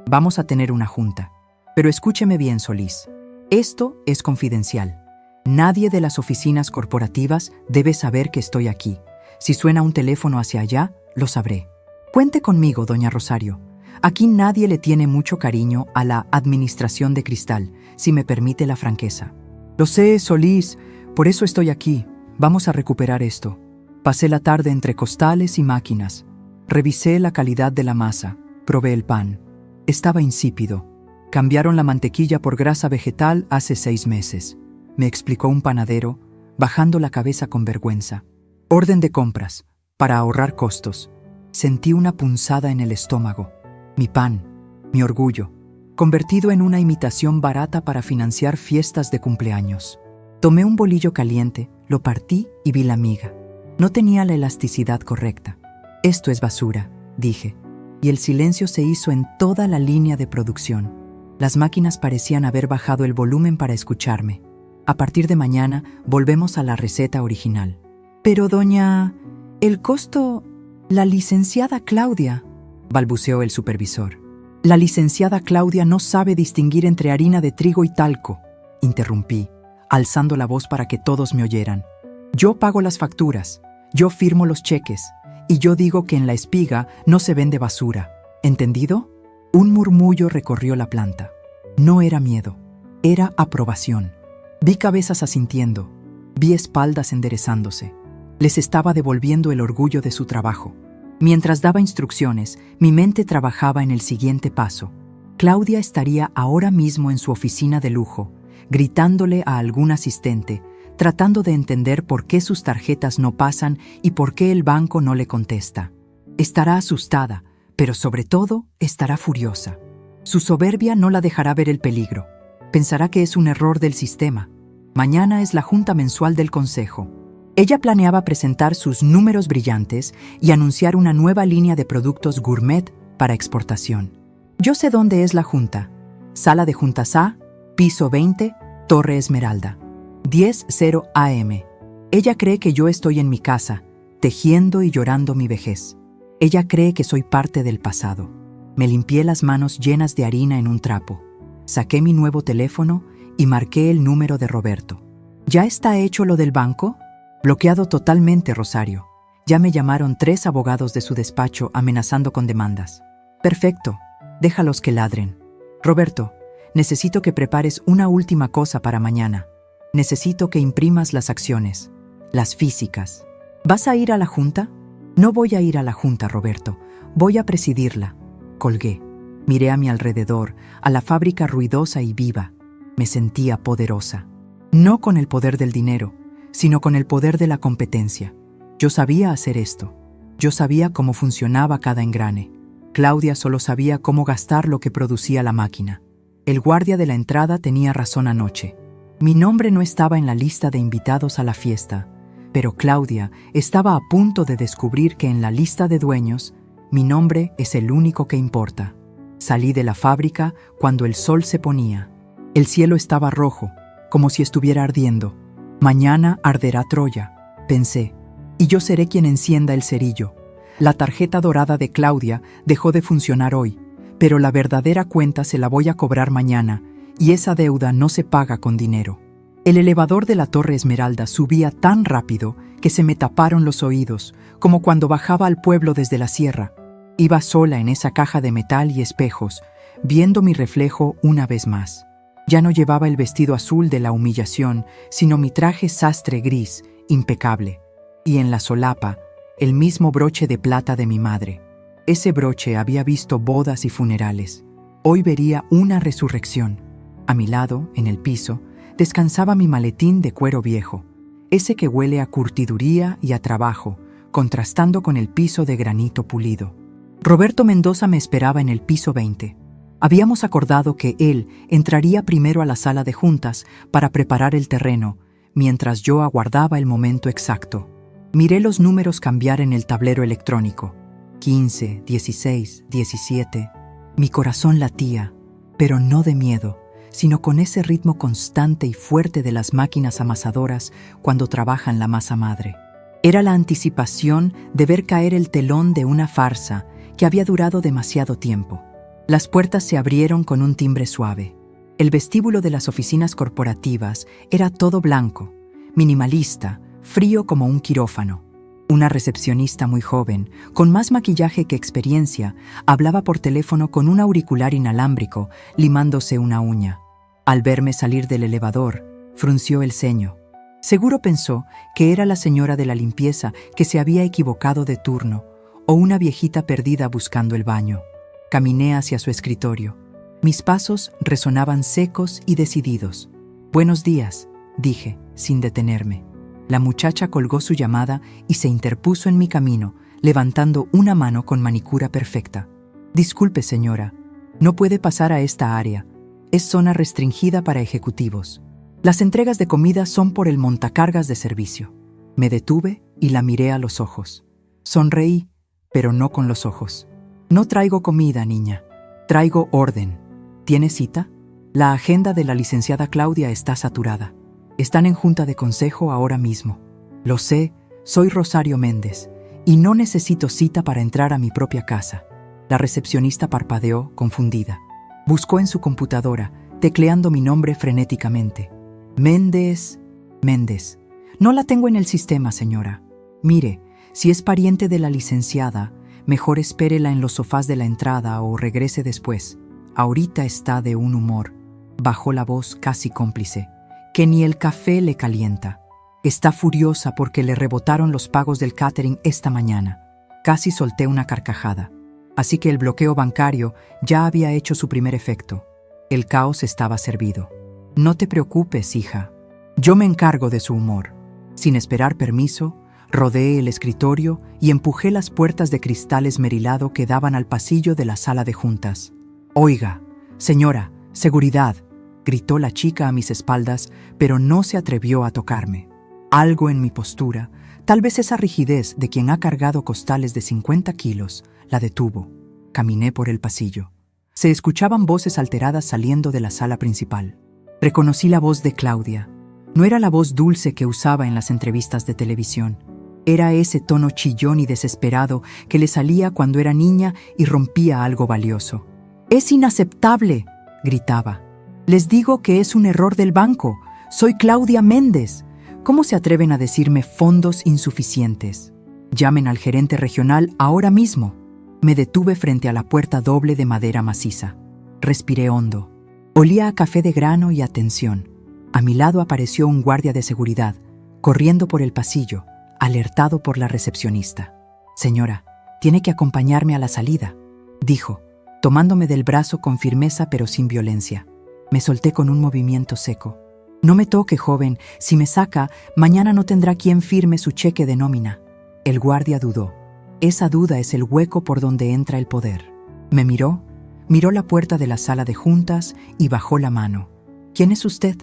Vamos a tener una junta. Pero escúcheme bien, Solís. Esto es confidencial. Nadie de las oficinas corporativas debe saber que estoy aquí. Si suena un teléfono hacia allá, lo sabré. Cuente conmigo, doña Rosario. Aquí nadie le tiene mucho cariño a la administración de Cristal, si me permite la franqueza». «Lo sé, Solís, por eso estoy aquí. Vamos a recuperar esto». Pasé la tarde entre costales y máquinas. Revisé la calidad de la masa. Probé el pan. Estaba insípido. Cambiaron la mantequilla por grasa vegetal hace 6 meses. Me explicó un panadero, bajando la cabeza con vergüenza. «Orden de compras, para ahorrar costos». Sentí una punzada en el estómago. Mi pan, mi orgullo, convertido en una imitación barata para financiar fiestas de cumpleaños. Tomé un bolillo caliente, lo partí y vi la miga. No tenía la elasticidad correcta. «Esto es basura», dije, y el silencio se hizo en toda la línea de producción. Las máquinas parecían haber bajado el volumen para escucharme. «A partir de mañana volvemos a la receta original». «Pero doña... el costo... la licenciada Claudia», balbuceó el supervisor. «La licenciada Claudia no sabe distinguir entre harina de trigo y talco», interrumpí, alzando la voz para que todos me oyeran. «Yo pago las facturas, yo firmo los cheques, y yo digo que en la espiga no se vende basura. ¿Entendido?» Un murmullo recorrió la planta. No era miedo, era aprobación. Vi cabezas asintiendo, vi espaldas enderezándose. Les estaba devolviendo el orgullo de su trabajo. Mientras daba instrucciones, mi mente trabajaba en el siguiente paso. Claudia estaría ahora mismo en su oficina de lujo, gritándole a algún asistente, tratando de entender por qué sus tarjetas no pasan y por qué el banco no le contesta. Estará asustada, pero sobre todo estará furiosa. Su soberbia no la dejará ver el peligro. Pensará que es un error del sistema. Mañana es la junta mensual del consejo. Ella planeaba presentar sus números brillantes y anunciar una nueva línea de productos gourmet para exportación. Yo sé dónde es la junta. Sala de juntas A, piso 20, Torre Esmeralda. 10:00 AM. Ella cree que yo estoy en mi casa, tejiendo y llorando mi vejez. Ella cree que soy parte del pasado. Me limpié las manos llenas de harina en un trapo. Saqué mi nuevo teléfono y marqué el número de Roberto. ¿Ya está hecho lo del banco? Bloqueado totalmente, Rosario. Ya me llamaron 3 abogados de su despacho amenazando con demandas. Perfecto, déjalos que ladren. Roberto, necesito que prepares una última cosa para mañana. Necesito que imprimas las acciones, las físicas. ¿Vas a ir a la junta? No voy a ir a la junta, Roberto. Voy a presidirla. Colgué. Miré a mi alrededor, a la fábrica ruidosa y viva. Me sentía poderosa. No con el poder del dinero, sino con el poder de la competencia. Yo sabía hacer esto. Yo sabía cómo funcionaba cada engrane. Claudia solo sabía cómo gastar lo que producía la máquina. El guardia de la entrada tenía razón anoche. Mi nombre no estaba en la lista de invitados a la fiesta, pero Claudia estaba a punto de descubrir que en la lista de dueños, mi nombre es el único que importa. Salí de la fábrica cuando el sol se ponía. El cielo estaba rojo, como si estuviera ardiendo. Mañana arderá Troya, pensé, y yo seré quien encienda el cerillo. La tarjeta dorada de Claudia dejó de funcionar hoy, pero la verdadera cuenta se la voy a cobrar mañana, y esa deuda no se paga con dinero. El elevador de la Torre Esmeralda subía tan rápido que se me taparon los oídos, como cuando bajaba al pueblo desde la sierra. Iba sola en esa caja de metal y espejos, viendo mi reflejo una vez más. Ya no llevaba el vestido azul de la humillación, sino mi traje sastre gris, impecable. Y en la solapa, el mismo broche de plata de mi madre. Ese broche había visto bodas y funerales. Hoy vería una resurrección. A mi lado, en el piso, descansaba mi maletín de cuero viejo, ese que huele a curtiduría y a trabajo, contrastando con el piso de granito pulido. Roberto Mendoza me esperaba en el piso 20. Habíamos acordado que él entraría primero a la sala de juntas para preparar el terreno, mientras yo aguardaba el momento exacto. Miré los números cambiar en el tablero electrónico. 15, 16, 17. Mi corazón latía, pero no de miedo, sino con ese ritmo constante y fuerte de las máquinas amasadoras cuando trabajan la masa madre. Era la anticipación de ver caer el telón de una farsa que había durado demasiado tiempo. Las puertas se abrieron con un timbre suave. El vestíbulo de las oficinas corporativas era todo blanco, minimalista, frío como un quirófano. Una recepcionista muy joven, con más maquillaje que experiencia, hablaba por teléfono con un auricular inalámbrico, limándose una uña. Al verme salir del elevador, frunció el ceño. Seguro pensó que era la señora de la limpieza que se había equivocado de turno, o una viejita perdida buscando el baño. Caminé hacia su escritorio. Mis pasos resonaban secos y decididos. «Buenos días», dije, sin detenerme. La muchacha colgó su llamada y se interpuso en mi camino, levantando una mano con manicura perfecta. «Disculpe, señora, no puede pasar a esta área. Es zona restringida para ejecutivos. Las entregas de comida son por el montacargas de servicio». Me detuve y la miré a los ojos. Sonreí, pero no con los ojos. «No traigo comida, niña. Traigo orden. ¿Tiene cita? La agenda de la licenciada Claudia está saturada. Están en junta de consejo ahora mismo. Lo sé, soy Rosario Méndez, y no necesito cita para entrar a mi propia casa». La recepcionista parpadeó, confundida. Buscó en su computadora, tecleando mi nombre frenéticamente. «Méndez, Méndez. No la tengo en el sistema, señora. Mire, si es pariente de la licenciada, mejor espérela en los sofás de la entrada o regrese después. Ahorita está de un humor». Bajó la voz casi cómplice. que ni el café le calienta. Está furiosa porque le rebotaron los pagos del catering esta mañana. Casi solté una carcajada. Así que el bloqueo bancario ya había hecho su primer efecto. El caos estaba servido. No te preocupes, hija. Yo me encargo de su humor. Sin esperar permiso, rodeé el escritorio y empujé las puertas de cristal esmerilado que daban al pasillo de la sala de juntas. «Oiga, señora, seguridad», gritó la chica a mis espaldas, pero no se atrevió a tocarme. Algo en mi postura, tal vez esa rigidez de quien ha cargado costales de 50 kilos, la detuvo. Caminé por el pasillo. Se escuchaban voces alteradas saliendo de la sala principal. Reconocí la voz de Claudia. No era la voz dulce que usaba en las entrevistas de televisión. Era ese tono chillón y desesperado que le salía cuando era niña y rompía algo valioso. «¡Es inaceptable!», gritaba. «Les digo que es un error del banco. Soy Claudia Méndez. ¿Cómo se atreven a decirme fondos insuficientes? Llamen al gerente regional ahora mismo». Me detuve frente a la puerta doble de madera maciza. Respiré hondo. Olía a café de grano y a tensión. A mi lado apareció un guardia de seguridad, corriendo por el pasillo, alertado por la recepcionista. «Señora, tiene que acompañarme a la salida», dijo, tomándome del brazo con firmeza pero sin violencia. Me solté con un movimiento seco. «No me toque, joven. Si me saca, mañana no tendrá quien firme su cheque de nómina». El guardia dudó. Esa duda es el hueco por donde entra el poder. Me miró la puerta de la sala de juntas y bajó la mano. «¿Quién es usted?»,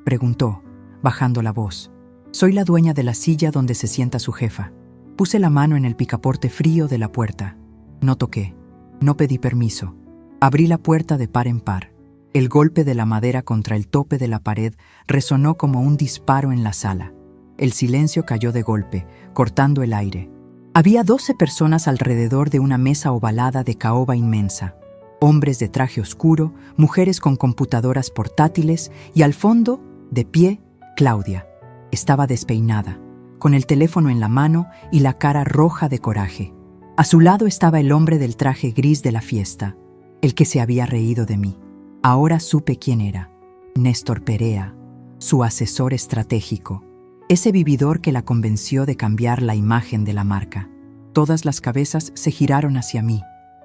preguntó, bajando la voz. «Soy la dueña de la silla donde se sienta su jefa». Puse la mano en el picaporte frío de la puerta. No toqué. No pedí permiso. Abrí la puerta de par en par. El golpe de la madera contra el tope de la pared resonó como un disparo en la sala. El silencio cayó de golpe, cortando el aire. Había 12 personas alrededor de una mesa ovalada de caoba inmensa. Hombres de traje oscuro, mujeres con computadoras portátiles y al fondo, de pie, Claudia. Estaba despeinada, con el teléfono en la mano y la cara roja de coraje. A su lado estaba el hombre del traje gris de la fiesta, el que se había reído de mí. Ahora supe quién era. Néstor Perea, su asesor estratégico. Ese vividor que la convenció de cambiar la imagen de la marca. Todas las cabezas se giraron hacia mí.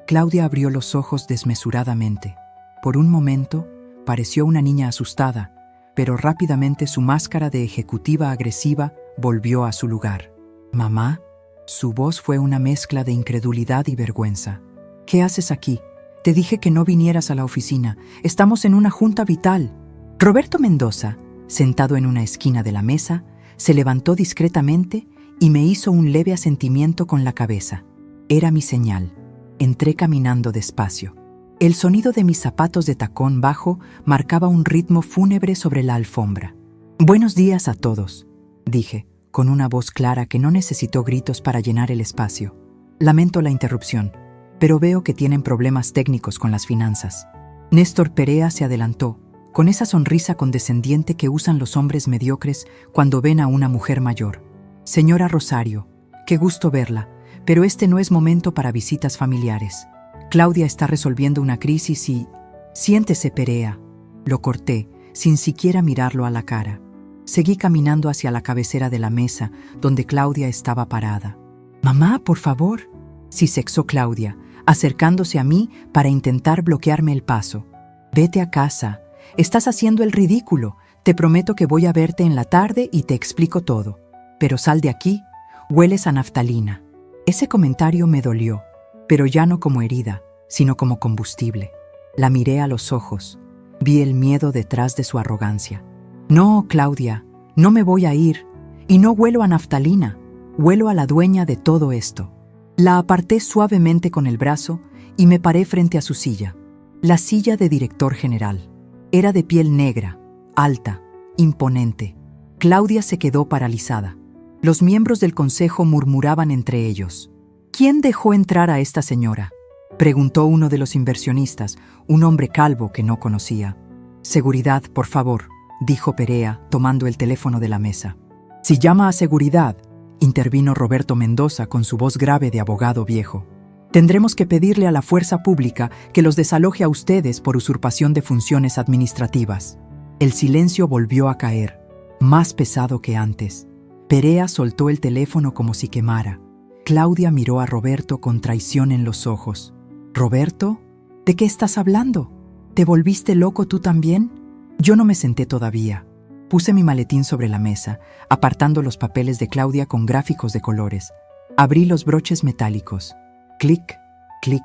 Claudia abrió los ojos desmesuradamente. Por un momento, pareció una niña asustada, pero rápidamente su máscara de ejecutiva agresiva volvió a su lugar. «¿Mamá?». Su voz fue una mezcla de incredulidad y vergüenza. «¿Qué haces aquí? Te dije que no vinieras a la oficina. Estamos en una junta vital». Roberto Mendoza, sentado en una esquina de la mesa, se levantó discretamente y me hizo un leve asentimiento con la cabeza. Era mi señal. Entré caminando despacio. El sonido de mis zapatos de tacón bajo marcaba un ritmo fúnebre sobre la alfombra. «Buenos días a todos», dije, con una voz clara que no necesitó gritos para llenar el espacio. «Lamento la interrupción, pero veo que tienen problemas técnicos con las finanzas». Néstor Perea se adelantó, con esa sonrisa condescendiente que usan los hombres mediocres cuando ven a una mujer mayor. «Señora Rosario, qué gusto verla, pero este no es momento para visitas familiares. Claudia está resolviendo una crisis y...». «Siéntese, Perea». Lo corté, sin siquiera mirarlo a la cara. Seguí caminando hacia la cabecera de la mesa, donde Claudia estaba parada. «Mamá, por favor», sisexó Claudia, acercándose a mí para intentar bloquearme el paso. «Vete a casa. Estás haciendo el ridículo. Te prometo que voy a verte en la tarde y te explico todo. Pero sal de aquí. Hueles a naftalina». Ese comentario me dolió, pero ya no como herida, sino como combustible. La miré a los ojos. Vi el miedo detrás de su arrogancia. «No, Claudia, no me voy a ir. Y no huelo a naftalina. Huelo a la dueña de todo esto». La aparté suavemente con el brazo y me paré frente a su silla. La silla de director general. Era de piel negra, alta, imponente. Claudia se quedó paralizada. Los miembros del consejo murmuraban entre ellos. «¿Quién dejó entrar a esta señora?», preguntó uno de los inversionistas, un hombre calvo que no conocía. «Seguridad, por favor», dijo Perea, tomando el teléfono de la mesa. «Si llama a seguridad», intervino Roberto Mendoza con su voz grave de abogado viejo. «Tendremos que pedirle a la fuerza pública que los desaloje a ustedes por usurpación de funciones administrativas». El silencio volvió a caer, más pesado que antes. Perea soltó el teléfono como si quemara. Claudia miró a Roberto con traición en los ojos. «¿Roberto? ¿De qué estás hablando? ¿Te volviste loco tú también?» Yo no me senté todavía. Puse mi maletín sobre la mesa, apartando los papeles de Claudia con gráficos de colores. Abrí los broches metálicos. Clic, clic.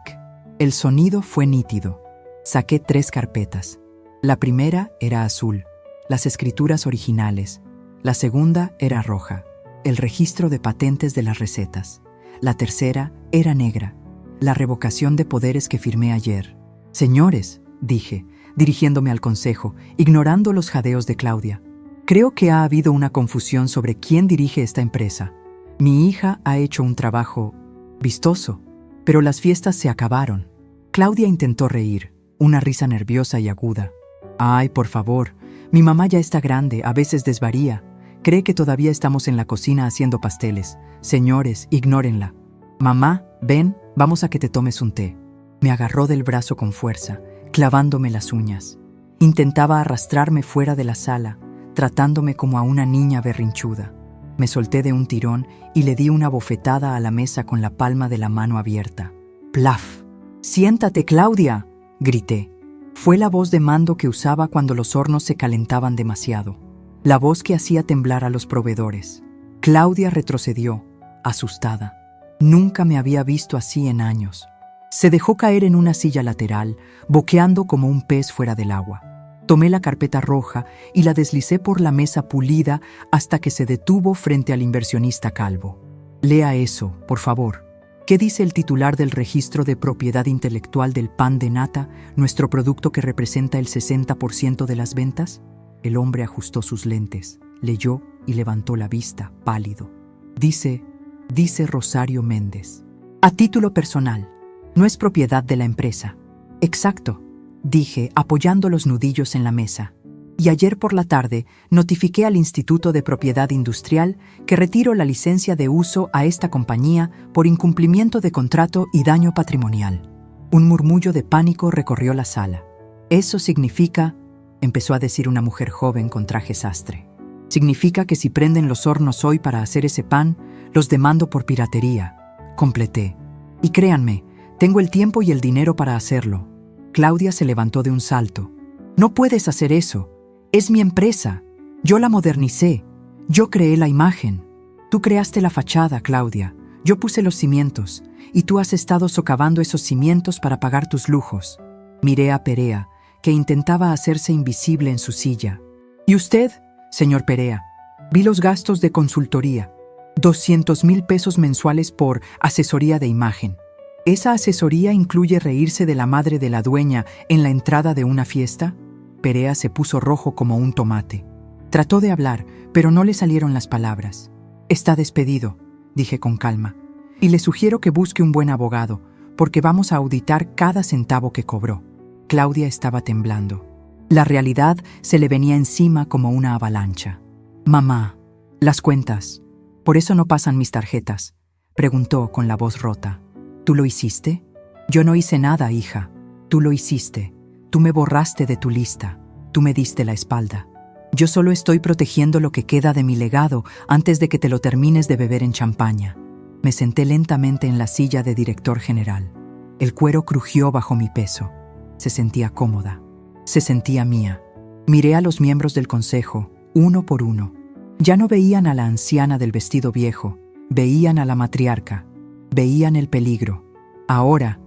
El sonido fue nítido. Saqué 3 carpetas. La primera era azul, las escrituras originales. La segunda era roja, el registro de patentes de las recetas. La tercera era negra, la revocación de poderes que firmé ayer. «Señores», dije, dirigiéndome al consejo, ignorando los jadeos de Claudia. «Creo que ha habido una confusión sobre quién dirige esta empresa. Mi hija ha hecho un trabajo vistoso, pero las fiestas se acabaron». Claudia intentó reír, una risa nerviosa y aguda. «Ay, por favor, mi mamá ya está grande, a veces desvaría. Cree que todavía estamos en la cocina haciendo pasteles. Señores, ignórenla. Mamá, ven, vamos a que te tomes un té». Me agarró del brazo con fuerza, clavándome las uñas. Intentaba arrastrarme fuera de la sala, tratándome como a una niña berrinchuda. Me solté de un tirón y le di una bofetada a la mesa con la palma de la mano abierta. ¡Plaf! «¡Siéntate, Claudia!», grité. Fue la voz de mando que usaba cuando los hornos se calentaban demasiado. La voz que hacía temblar a los proveedores. Claudia retrocedió, asustada. Nunca me había visto así en años. Se dejó caer en una silla lateral, boqueando como un pez fuera del agua. Tomé la carpeta roja y la deslicé por la mesa pulida hasta que se detuvo frente al inversionista calvo. «Lea eso, por favor. ¿Qué dice el titular del registro de propiedad intelectual del pan de nata, nuestro producto que representa el 60% de las ventas?» El hombre ajustó sus lentes, leyó y levantó la vista, pálido. Dice Rosario Méndez. «A título personal. No es propiedad de la empresa». «Exacto», dije, apoyando los nudillos en la mesa. «Y ayer por la tarde notifiqué al Instituto de Propiedad Industrial que retiro la licencia de uso a esta compañía por incumplimiento de contrato y daño patrimonial». Un murmullo de pánico recorrió la sala. «Eso significa», empezó a decir una mujer joven con traje sastre. «Significa que si prenden los hornos hoy para hacer ese pan, los demando por piratería», completé. «Y créanme, tengo el tiempo y el dinero para hacerlo». Claudia se levantó de un salto. «No puedes hacer eso. Es mi empresa. Yo la modernicé. Yo creé la imagen. Tú creaste la fachada, Claudia. Yo puse los cimientos. Y tú has estado socavando esos cimientos para pagar tus lujos». Miré a Perea, que intentaba hacerse invisible en su silla. «¿Y usted, señor Perea?» Vi los gastos de consultoría. 200,000 pesos mensuales por asesoría de imagen. ¿Esa asesoría incluye reírse de la madre de la dueña en la entrada de una fiesta? Perea se puso rojo como un tomate. Trató de hablar, pero no le salieron las palabras. «Está despedido», dije con calma. «Y le sugiero que busque un buen abogado, porque vamos a auditar cada centavo que cobró». Claudia estaba temblando. La realidad se le venía encima como una avalancha. «Mamá, las cuentas. ¿Por eso no pasan mis tarjetas?», preguntó con la voz rota. «¿Tú lo hiciste?». «Yo no hice nada, hija. Tú lo hiciste. Tú me borraste de tu lista. Tú me diste la espalda. Yo solo estoy protegiendo lo que queda de mi legado antes de que te lo termines de beber en champaña». Me senté lentamente en la silla de director general. El cuero crujió bajo mi peso. Se sentía cómoda. Se sentía mía. Miré a los miembros del consejo, uno por uno. Ya no veían a la anciana del vestido viejo, veían a la matriarca, veían el peligro. «Ahora»,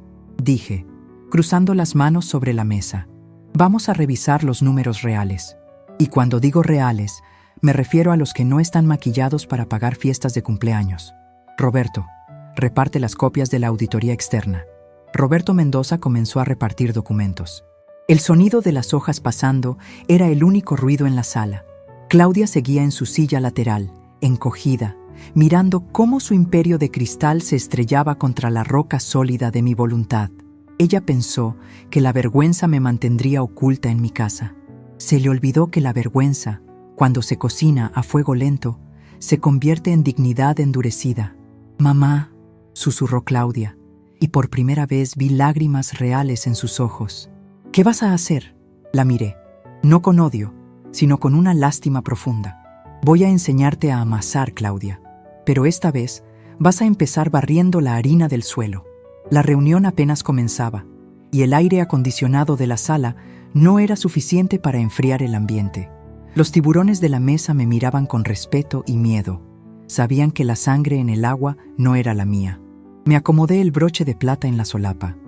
dije, cruzando las manos sobre la mesa, «vamos a revisar los números reales». Y cuando digo reales, me refiero a los que no están maquillados para pagar fiestas de cumpleaños. «Roberto, reparte las copias de la auditoría externa». Roberto Mendoza comenzó a repartir documentos. El sonido de las hojas pasando era el único ruido en la sala. Claudia seguía en su silla lateral, encogida, mirando cómo su imperio de cristal se estrellaba contra la roca sólida de mi voluntad. Ella pensó que la vergüenza me mantendría oculta en mi casa. Se le olvidó que la vergüenza, cuando se cocina a fuego lento, se convierte en dignidad endurecida. «Mamá», susurró Claudia, y por primera vez vi lágrimas reales en sus ojos. «¿Qué vas a hacer?». La miré. No con odio, sino con una lástima profunda. Voy a enseñarte a amasar, Claudia, pero esta vez vas a empezar barriendo la harina del suelo. La reunión apenas comenzaba, y el aire acondicionado de la sala no era suficiente para enfriar el ambiente. Los tiburones de la mesa me miraban con respeto y miedo. Sabían que la sangre en el agua no era la mía. Me acomodé el broche de plata en la solapa.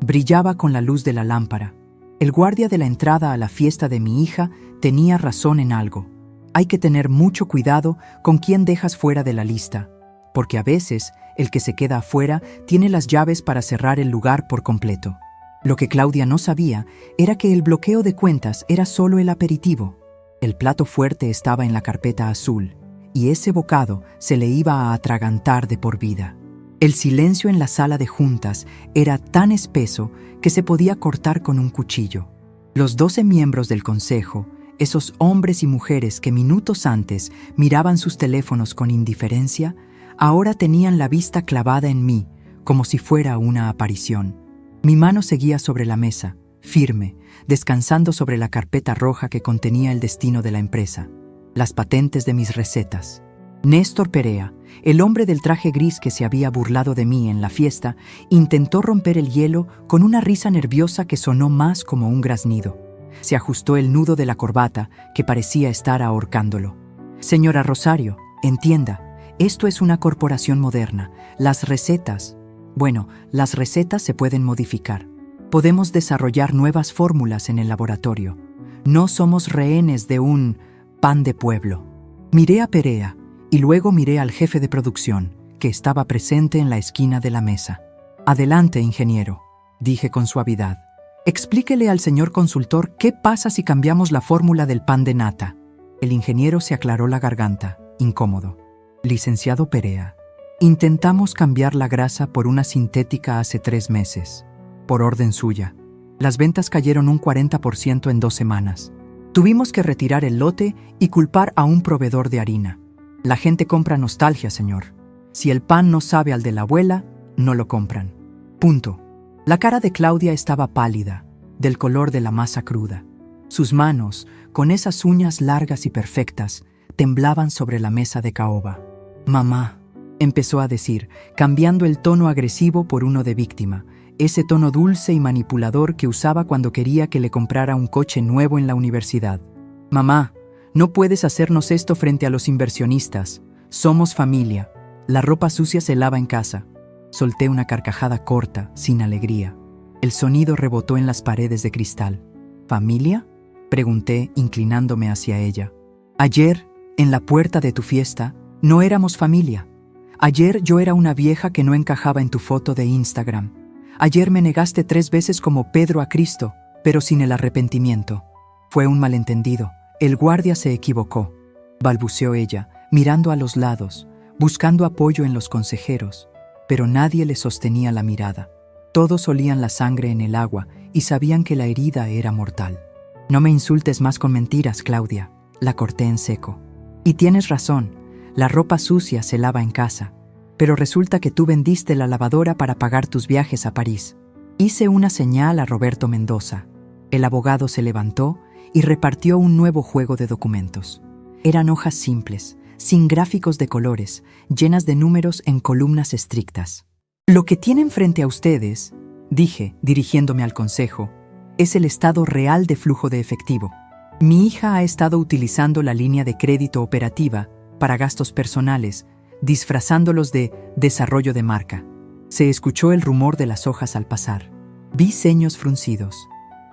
Brillaba con la luz de la lámpara. El guardia de la entrada a la fiesta de mi hija tenía razón en algo. Hay que tener mucho cuidado con quién dejas fuera de la lista, porque a veces el que se queda afuera tiene las llaves para cerrar el lugar por completo. Lo que Claudia no sabía era que el bloqueo de cuentas era solo el aperitivo. El plato fuerte estaba en la carpeta azul, y ese bocado se le iba a atragantar de por vida. El silencio en la sala de juntas era tan espeso que se podía cortar con un cuchillo. Los 12 miembros del consejo, esos hombres y mujeres que minutos antes miraban sus teléfonos con indiferencia, ahora tenían la vista clavada en mí, como si fuera una aparición. Mi mano seguía sobre la mesa, firme, descansando sobre la carpeta roja que contenía el destino de la empresa, las patentes de mis recetas. Néstor Perea, el hombre del traje gris que se había burlado de mí en la fiesta, intentó romper el hielo con una risa nerviosa que sonó más como un graznido. Se ajustó el nudo de la corbata, que parecía estar ahorcándolo. Señora Rosario, entienda, esto es una corporación moderna. Las recetas se pueden modificar. Podemos desarrollar nuevas fórmulas en el laboratorio. No somos rehenes de un pan de pueblo. Miré a Perea y luego miré al jefe de producción, que estaba presente en la esquina de la mesa. Adelante, ingeniero, dije con suavidad. Explíquele al señor consultor qué pasa si cambiamos la fórmula del pan de nata. El ingeniero se aclaró la garganta, incómodo. Licenciado Perea, intentamos cambiar la grasa por una sintética hace 3 meses. Por orden suya. Las ventas cayeron un 40% en 2 semanas. Tuvimos que retirar el lote y culpar a un proveedor de harina. La gente compra nostalgia, señor. Si el pan no sabe al de la abuela, no lo compran. Punto. La cara de Claudia estaba pálida, del color de la masa cruda. Sus manos, con esas uñas largas y perfectas, temblaban sobre la mesa de caoba. Mamá, empezó a decir, cambiando el tono agresivo por uno de víctima, ese tono dulce y manipulador que usaba cuando quería que le comprara un coche nuevo en la universidad. Mamá, no puedes hacernos esto frente a los inversionistas. Somos familia. La ropa sucia se lava en casa. Solté una carcajada corta, sin alegría. El sonido rebotó en las paredes de cristal. ¿Familia?, pregunté, inclinándome hacia ella. Ayer, en la puerta de tu fiesta, no éramos familia. Ayer yo era una vieja que no encajaba en tu foto de Instagram. Ayer me negaste 3 veces como Pedro a Cristo, pero sin el arrepentimiento. Fue un malentendido. El guardia se equivocó, balbuceó ella, mirando a los lados, buscando apoyo en los consejeros, pero nadie le sostenía la mirada. Todos olían la sangre en el agua y sabían que la herida era mortal. No me insultes más con mentiras, Claudia, la corté en seco. Y tienes razón, la ropa sucia se lava en casa, pero resulta que tú vendiste la lavadora para pagar tus viajes a París. Hice una señal a Roberto Mendoza. El abogado se levantó y repartió un nuevo juego de documentos. Eran hojas simples, sin gráficos de colores, llenas de números en columnas estrictas. Lo que tienen frente a ustedes, dije, dirigiéndome al consejo, es el estado real de flujo de efectivo. Mi hija ha estado utilizando la línea de crédito operativa para gastos personales, disfrazándolos de desarrollo de marca. Se escuchó el rumor de las hojas al pasar. Vi ceños fruncidos.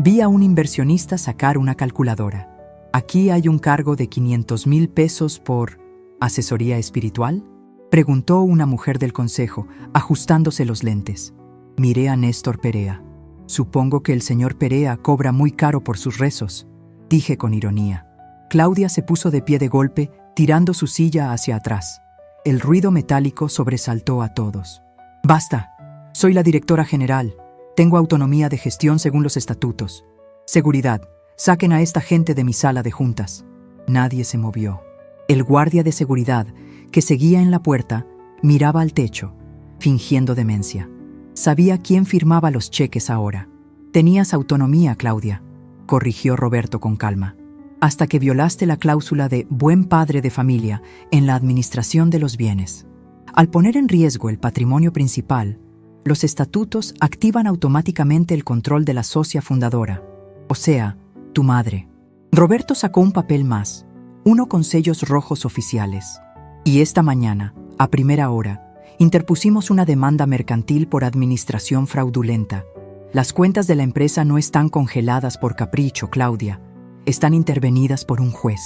Vi a un inversionista sacar una calculadora. ¿Aquí hay un cargo de 500,000 pesos por asesoría espiritual?, preguntó una mujer del consejo, ajustándose los lentes. Miré a Néstor Perea. Supongo que el señor Perea cobra muy caro por sus rezos, dije con ironía. Claudia se puso de pie de golpe, tirando su silla hacia atrás. El ruido metálico sobresaltó a todos. Basta, soy la directora general. Tengo autonomía de gestión según los estatutos. Seguridad, saquen a esta gente de mi sala de juntas. Nadie se movió. El guardia de seguridad, que seguía en la puerta, miraba al techo, fingiendo demencia. Sabía quién firmaba los cheques ahora. Tenías autonomía, Claudia, corrigió Roberto con calma. hasta que violaste la cláusula de buen padre de familia en la administración de los bienes. Al poner en riesgo el patrimonio principal, los estatutos activan automáticamente el control de la socia fundadora, o sea, tu madre. Roberto sacó un papel más, uno con sellos rojos oficiales. Y esta mañana, a primera hora, interpusimos una demanda mercantil por administración fraudulenta. Las cuentas de la empresa no están congeladas por capricho, Claudia. Están intervenidas por un juez.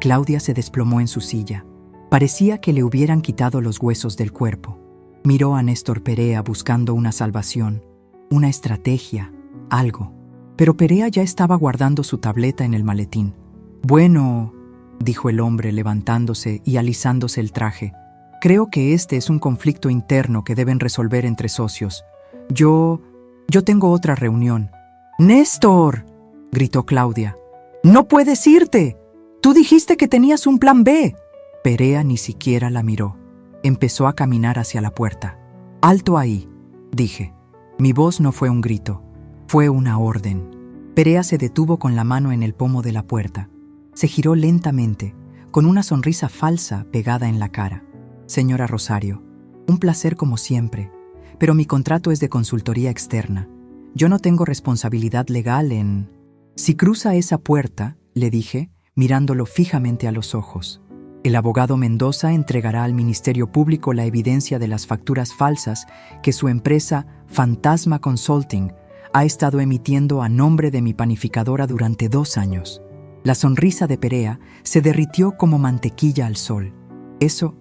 Claudia se desplomó en su silla. Parecía que le hubieran quitado los huesos del cuerpo. Miró a Néstor Perea buscando una salvación, una estrategia, algo. Pero Perea ya estaba guardando su tableta en el maletín. «Bueno», dijo el hombre levantándose y alisándose el traje, «creo que este es un conflicto interno que deben resolver entre socios. Yo tengo otra reunión». «¡Néstor!», gritó Claudia. «¡No puedes irte! Tú dijiste que tenías un plan B». Perea ni siquiera la miró. Empezó a caminar hacia la puerta. «Alto ahí», dije. Mi voz no fue un grito, fue una orden. Perea se detuvo con la mano en el pomo de la puerta. Se giró lentamente, con una sonrisa falsa pegada en la cara. «Señora Rosario, un placer como siempre, pero mi contrato es de consultoría externa. Yo no tengo responsabilidad legal en...» «Si cruza esa puerta», le dije, mirándolo fijamente a los ojos, «el abogado Mendoza entregará al Ministerio Público la evidencia de las facturas falsas que su empresa Fantasma Consulting ha estado emitiendo a nombre de mi panificadora durante 2 años». La sonrisa de Perea se derritió como mantequilla al sol. Eso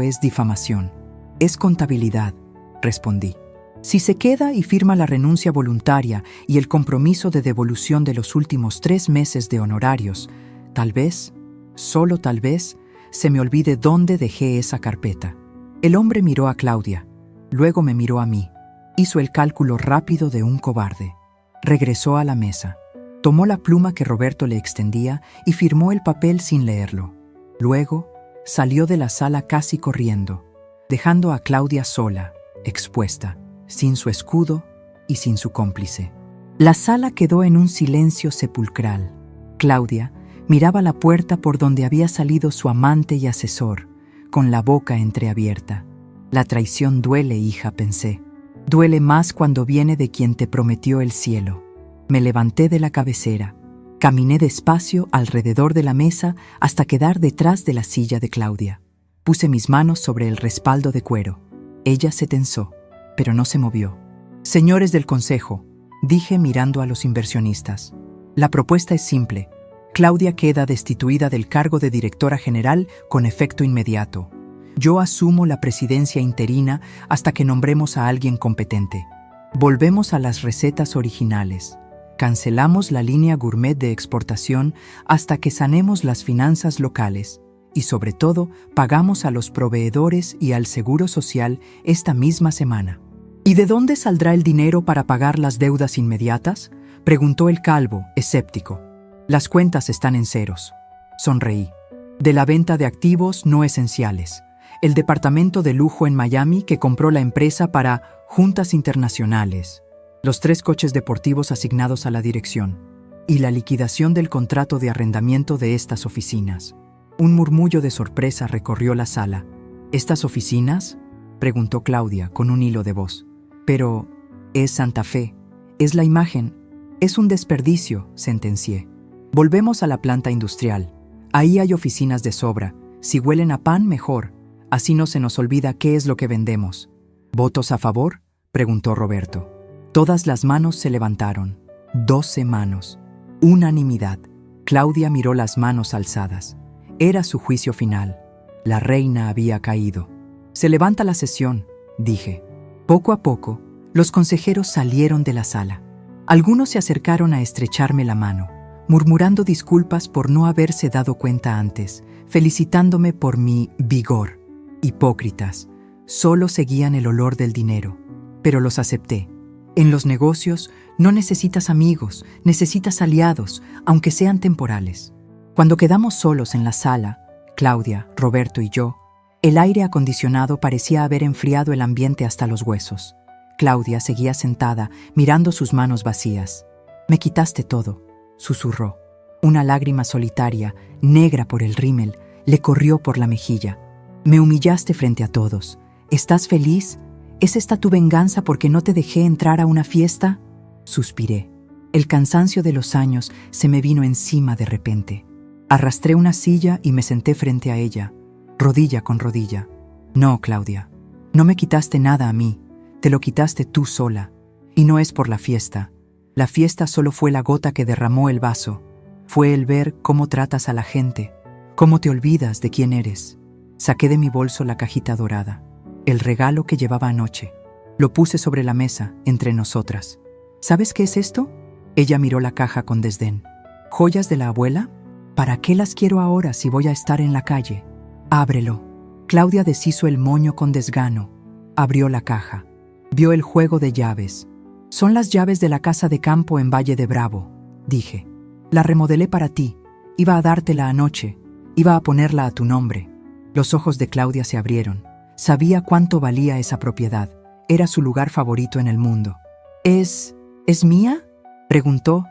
es difamación. Es contabilidad», respondí. «Si se queda y firma la renuncia voluntaria y el compromiso de devolución de los últimos 3 meses de honorarios, tal vez, solo tal vez, se me olvide dónde dejé esa carpeta». El hombre miró a Claudia, luego me miró a mí. Hizo el cálculo rápido de un cobarde. Regresó a la mesa. Tomó la pluma que Roberto le extendía y firmó el papel sin leerlo. Luego, salió de la sala casi corriendo, dejando a Claudia sola, expuesta, sin su escudo y sin su cómplice. La sala quedó en un silencio sepulcral. Claudia miraba la puerta por donde había salido su amante y asesor, con la boca entreabierta. «La traición duele, hija», pensé. «Duele más cuando viene de quien te prometió el cielo». Me levanté de la cabecera. Caminé despacio alrededor de la mesa hasta quedar detrás de la silla de Claudia. Puse mis manos sobre el respaldo de cuero. Ella se tensó, pero no se movió. «Señores del Consejo», dije mirando a los inversionistas, «la propuesta es simple. Claudia queda destituida del cargo de directora general con efecto inmediato. Yo asumo la presidencia interina hasta que nombremos a alguien competente. Volvemos a las recetas originales. Cancelamos la línea gourmet de exportación hasta que sanemos las finanzas locales y, sobre todo, pagamos a los proveedores y al Seguro Social esta misma semana». «¿Y de dónde saldrá el dinero para pagar las deudas inmediatas?», preguntó el calvo, escéptico. «Las cuentas están en ceros». Sonreí. «De la venta de activos no esenciales. El departamento de lujo en Miami que compró la empresa para juntas internacionales, los 3 coches deportivos asignados a la dirección y la liquidación del contrato de arrendamiento de estas oficinas». Un murmullo de sorpresa recorrió la sala. «¿Estas oficinas?», preguntó Claudia con un hilo de voz. «Pero es Santa Fe, es la imagen, es un desperdicio», sentencié. «Volvemos a la planta industrial. Ahí hay oficinas de sobra. Si huelen a pan, mejor. Así no se nos olvida qué es lo que vendemos». «¿Votos a favor?», preguntó Roberto. Todas las manos se levantaron. 12 manos. Unanimidad. Claudia miró las manos alzadas. Era su juicio final. La reina había caído. «Se levanta la sesión», dije. Poco a poco, los consejeros salieron de la sala. Algunos se acercaron a estrecharme la mano, murmurando disculpas por no haberse dado cuenta antes, felicitándome por mi vigor. Hipócritas, solo seguían el olor del dinero, pero los acepté. En los negocios no necesitas amigos, necesitas aliados, aunque sean temporales. Cuando quedamos solos en la sala, Claudia, Roberto y yo, el aire acondicionado parecía haber enfriado el ambiente hasta los huesos. Claudia seguía sentada, mirando sus manos vacías. «Me quitaste todo», susurró. Una lágrima solitaria, negra por el rímel, le corrió por la mejilla. Me humillaste frente a todos. ¿Estás feliz? ¿Es esta tu venganza porque no te dejé entrar a una fiesta? Suspiré. El cansancio de los años se me vino encima de repente. Arrastré una silla y me senté frente a ella, rodilla con rodilla. No, Claudia, no me quitaste nada a mí, te lo quitaste tú sola. Y no es por la fiesta. La fiesta solo fue la gota que derramó el vaso. Fue el ver cómo tratas a la gente, cómo te olvidas de quién eres. Saqué de mi bolso la cajita dorada, el regalo que llevaba anoche. Lo puse sobre la mesa, entre nosotras. ¿Sabes qué es esto? Ella miró la caja con desdén. ¿Joyas de la abuela? ¿Para qué las quiero ahora si voy a estar en la calle? Ábrelo. Claudia deshizo el moño con desgano. Abrió la caja. Vio el juego de llaves. Son las llaves de la casa de campo en Valle de Bravo, dije. La remodelé para ti. Iba a dártela anoche. Iba a ponerla a tu nombre. Los ojos de Claudia se abrieron. Sabía cuánto valía esa propiedad. Era su lugar favorito en el mundo. ¿Es mía?, preguntó,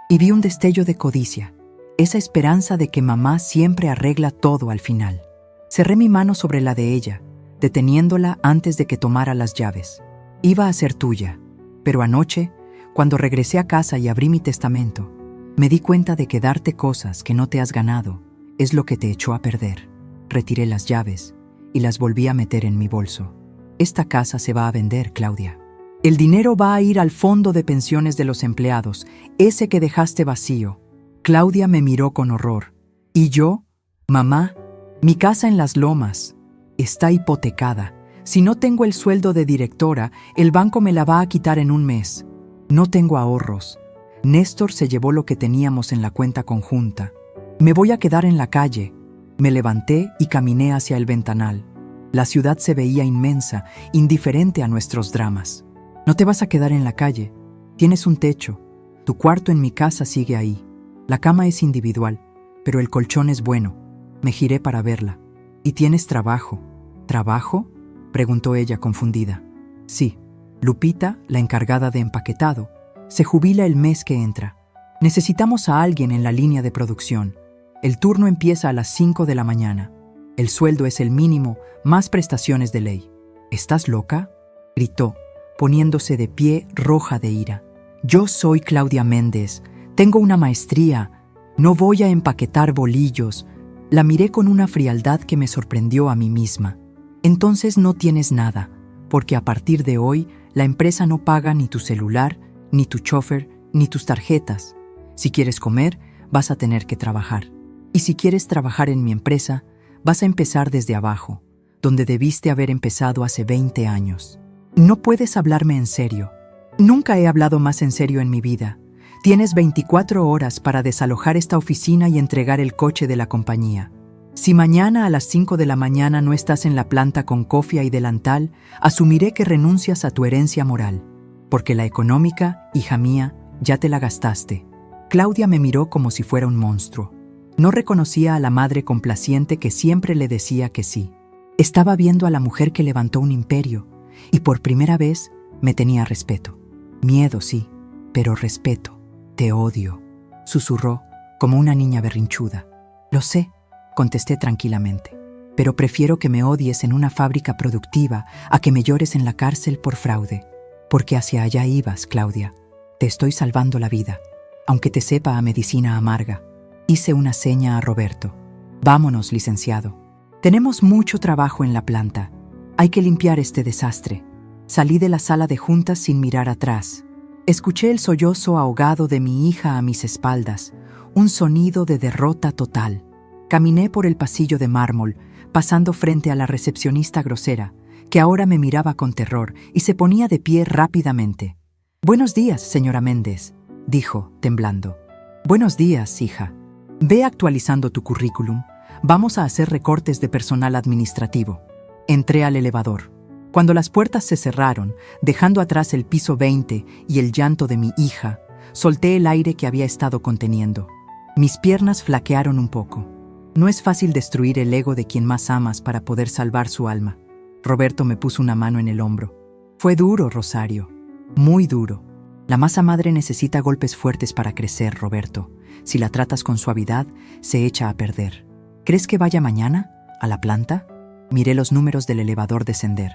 y vi un destello de codicia. Esa esperanza de que mamá siempre arregla todo al final. Cerré mi mano sobre la de ella, deteniéndola antes de que tomara las llaves. Iba a ser tuya, pero anoche, cuando regresé a casa y abrí mi testamento, me di cuenta de que darte cosas que no te has ganado es lo que te echó a perder. Retiré las llaves y las volví a meter en mi bolso. Esta casa se va a vender, Claudia. El dinero va a ir al fondo de pensiones de los empleados, ese que dejaste vacío. Claudia me miró con horror. ¿Y yo? Mamá, mi casa en Las Lomas está hipotecada. Si no tengo el sueldo de directora, el banco me la va a quitar en un mes. No tengo ahorros. Néstor se llevó lo que teníamos en la cuenta conjunta. Me voy a quedar en la calle. Me levanté y caminé hacia el ventanal. La ciudad se veía inmensa, indiferente a nuestros dramas. No te vas a quedar en la calle. Tienes un techo. Tu cuarto en mi casa sigue ahí. La cama es individual, pero el colchón es bueno. Me giré para verla. ¿Y tienes trabajo? ¿Trabajo?, preguntó ella confundida. Sí, Lupita, la encargada de empaquetado, se jubila el mes que entra. Necesitamos a alguien en la línea de producción. El turno empieza a las 5 de la mañana. El sueldo es el mínimo, más prestaciones de ley. ¿Estás loca?, gritó, poniéndose de pie roja de ira. Yo soy Claudia Méndez. Tengo una maestría. No voy a empaquetar bolillos. La miré con una frialdad que me sorprendió a mí misma. Entonces no tienes nada, porque a partir de hoy la empresa no paga ni tu celular, ni tu chofer, ni tus tarjetas. Si quieres comer, vas a tener que trabajar. Y si quieres trabajar en mi empresa, vas a empezar desde abajo, donde debiste haber empezado hace 20 años. No puedes hablarme en serio. Nunca he hablado más en serio en mi vida. Tienes 24 horas para desalojar esta oficina y entregar el coche de la compañía. Si mañana a las 5 de la mañana no estás en la planta con cofia y delantal, asumiré que renuncias a tu herencia moral, porque la económica, hija mía, ya te la gastaste. Claudia me miró como si fuera un monstruo. No reconocía a la madre complaciente que siempre le decía que sí. Estaba viendo a la mujer que levantó un imperio, y por primera vez me tenía respeto. Miedo, sí, pero respeto. Te odio, susurró, como una niña berrinchuda. Lo sé, contesté tranquilamente, pero prefiero que me odies en una fábrica productiva a que me llores en la cárcel por fraude. Porque hacia allá ibas, Claudia. Te estoy salvando la vida, aunque te sepa a medicina amarga. Hice una seña a Roberto. Vámonos, licenciado. Tenemos mucho trabajo en la planta. Hay que limpiar este desastre. Salí de la sala de juntas sin mirar atrás. Escuché el sollozo ahogado de mi hija a mis espaldas, un sonido de derrota total. Caminé por el pasillo de mármol, pasando frente a la recepcionista grosera, que ahora me miraba con terror y se ponía de pie rápidamente. «Buenos días, señora Méndez», dijo, temblando. «Buenos días, hija. Ve actualizando tu currículum. Vamos a hacer recortes de personal administrativo». Entré al elevador. Cuando las puertas se cerraron, dejando atrás el piso 20 y el llanto de mi hija, solté el aire que había estado conteniendo. Mis piernas flaquearon un poco. No es fácil destruir el ego de quien más amas para poder salvar su alma. Roberto me puso una mano en el hombro. Fue duro, Rosario. Muy duro. La masa madre necesita golpes fuertes para crecer, Roberto. Si la tratas con suavidad, se echa a perder. ¿Crees que vaya mañana a la planta? Miré los números del elevador descender.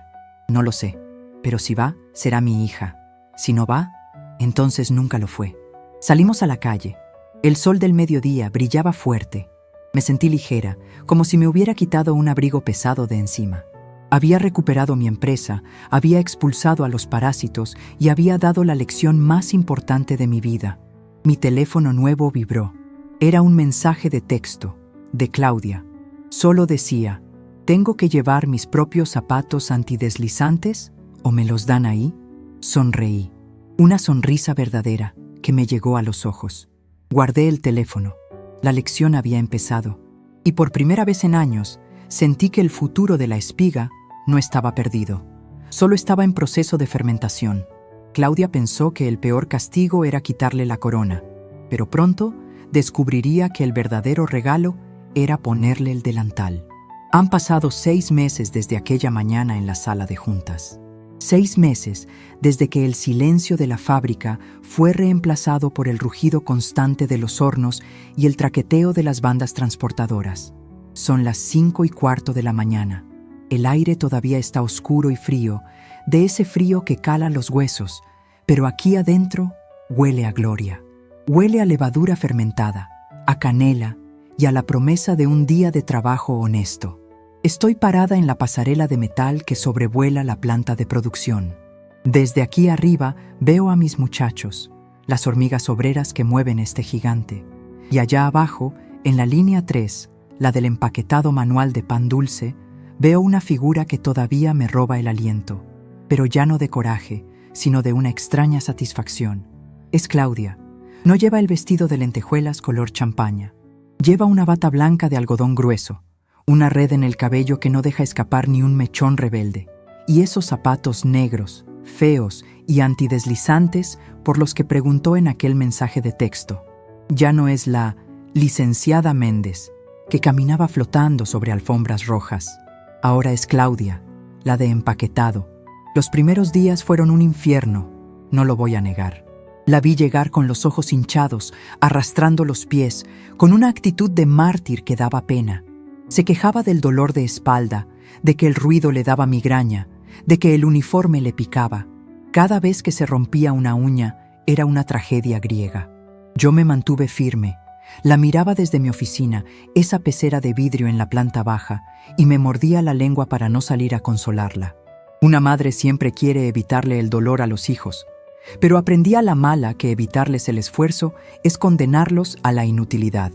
No lo sé, pero si va, será mi hija. Si no va, entonces nunca lo fue. Salimos a la calle. El sol del mediodía brillaba fuerte. Me sentí ligera, como si me hubiera quitado un abrigo pesado de encima. Había recuperado mi empresa, había expulsado a los parásitos y había dado la lección más importante de mi vida. Mi teléfono nuevo vibró. Era un mensaje de texto, de Claudia. Solo decía: ¿tengo que llevar mis propios zapatos antideslizantes o me los dan ahí? Sonreí. Una sonrisa verdadera que me llegó a los ojos. Guardé el teléfono. La lección había empezado. Y por primera vez en años, sentí que el futuro de la espiga no estaba perdido. Solo estaba en proceso de fermentación. Claudia pensó que el peor castigo era quitarle la corona, pero pronto descubriría que el verdadero regalo era ponerle el delantal. Han pasado 6 meses desde aquella mañana en la sala de juntas. 6 meses desde que el silencio de la fábrica fue reemplazado por el rugido constante de los hornos y el traqueteo de las bandas transportadoras. Son las 5:15 de la mañana. El aire todavía está oscuro y frío, de ese frío que cala los huesos, pero aquí adentro huele a gloria. Huele a levadura fermentada, a canela y a la promesa de un día de trabajo honesto. Estoy parada en la pasarela de metal que sobrevuela la planta de producción. Desde aquí arriba veo a mis muchachos, las hormigas obreras que mueven este gigante. Y allá abajo, en la línea 3, la del empaquetado manual de pan dulce, veo una figura que todavía me roba el aliento, pero ya no de coraje, sino de una extraña satisfacción. Es Claudia. No lleva el vestido de lentejuelas color champaña. Lleva una bata blanca de algodón grueso, una red en el cabello que no deja escapar ni un mechón rebelde, y esos zapatos negros, feos y antideslizantes por los que preguntó en aquel mensaje de texto. Ya no es la licenciada Méndez, que caminaba flotando sobre alfombras rojas. Ahora es Claudia, la de empaquetado. Los primeros días fueron un infierno, no lo voy a negar. La vi llegar con los ojos hinchados, arrastrando los pies, con una actitud de mártir que daba pena. Se quejaba del dolor de espalda, de que el ruido le daba migraña, de que el uniforme le picaba. Cada vez que se rompía una uña, era una tragedia griega. Yo me mantuve firme. La miraba desde mi oficina, esa pecera de vidrio en la planta baja, y me mordía la lengua para no salir a consolarla. Una madre siempre quiere evitarle el dolor a los hijos, pero aprendí a la mala que evitarles el esfuerzo es condenarlos a la inutilidad.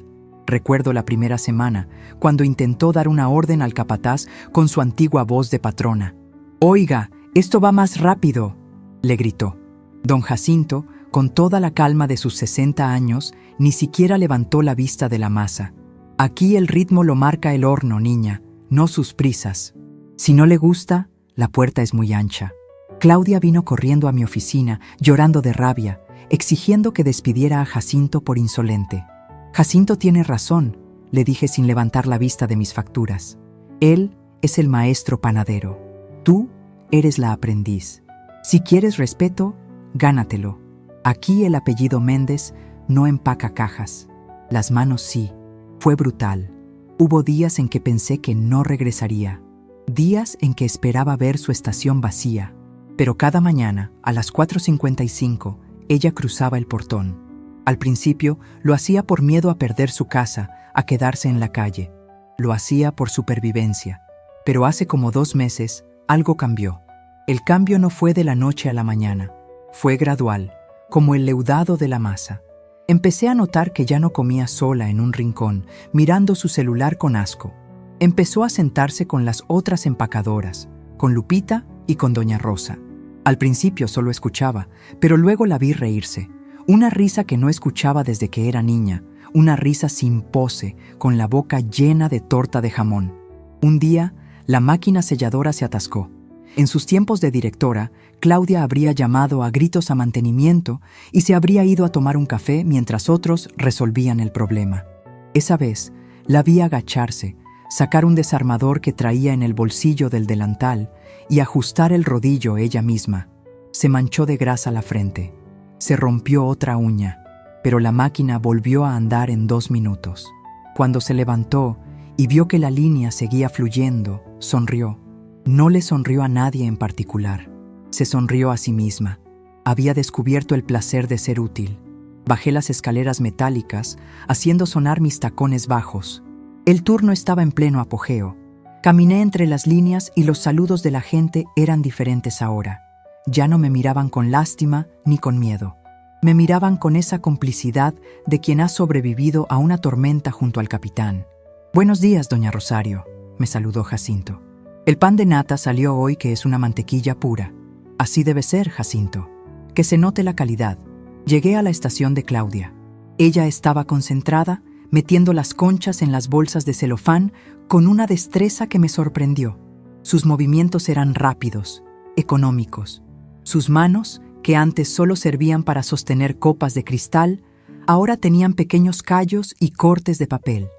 Recuerdo la primera semana, cuando intentó dar una orden al capataz con su antigua voz de patrona. «Oiga, esto va más rápido», le gritó. Don Jacinto, con toda la calma de sus 60 años, ni siquiera levantó la vista de la masa. «Aquí el ritmo lo marca el horno, niña, no sus prisas. Si no le gusta, la puerta es muy ancha». Claudia vino corriendo a mi oficina, llorando de rabia, exigiendo que despidiera a Jacinto por insolente. «Jacinto tiene razón», le dije sin levantar la vista de mis facturas. «Él es el maestro panadero. Tú eres la aprendiz. Si quieres respeto, gánatelo. Aquí el apellido Méndez no empaca cajas. Las manos sí». Fue brutal. Hubo días en que pensé que no regresaría. Días en que esperaba ver su estación vacía. Pero cada mañana, a las 4:55, ella cruzaba el portón. Al principio, lo hacía por miedo a perder su casa, a quedarse en la calle. Lo hacía por supervivencia. Pero hace como 2 meses, algo cambió. El cambio no fue de la noche a la mañana. Fue gradual, como el leudado de la masa. Empecé a notar que ya no comía sola en un rincón, mirando su celular con asco. Empezó a sentarse con las otras empacadoras, con Lupita y con Doña Rosa. Al principio solo escuchaba, pero luego la vi reírse. Una risa que no escuchaba desde que era niña, una risa sin pose, con la boca llena de torta de jamón. Un día, la máquina selladora se atascó. En sus tiempos de directora, Claudia habría llamado a gritos a mantenimiento y se habría ido a tomar un café mientras otros resolvían el problema. Esa vez, la vi agacharse, sacar un desarmador que traía en el bolsillo del delantal y ajustar el rodillo ella misma. Se manchó de grasa la frente. Se rompió otra uña, pero la máquina volvió a andar en 2 minutos. Cuando se levantó y vio que la línea seguía fluyendo, sonrió. No le sonrió a nadie en particular. Se sonrió a sí misma. Había descubierto el placer de ser útil. Bajé las escaleras metálicas, haciendo sonar mis tacones bajos. El turno estaba en pleno apogeo. Caminé entre las líneas y los saludos de la gente eran diferentes ahora. Ya no me miraban con lástima ni con miedo. Me miraban con esa complicidad de quien ha sobrevivido a una tormenta junto al capitán. «Buenos días, doña Rosario», me saludó Jacinto. «El pan de nata salió hoy, que es una mantequilla pura. Así debe ser, Jacinto. Que se note la calidad». Llegué a la estación de Claudia. Ella estaba concentrada, metiendo las conchas en las bolsas de celofán con una destreza que me sorprendió. Sus movimientos eran rápidos, económicos. Sus manos, que antes solo servían para sostener copas de cristal, ahora tenían pequeños callos y cortes de papel.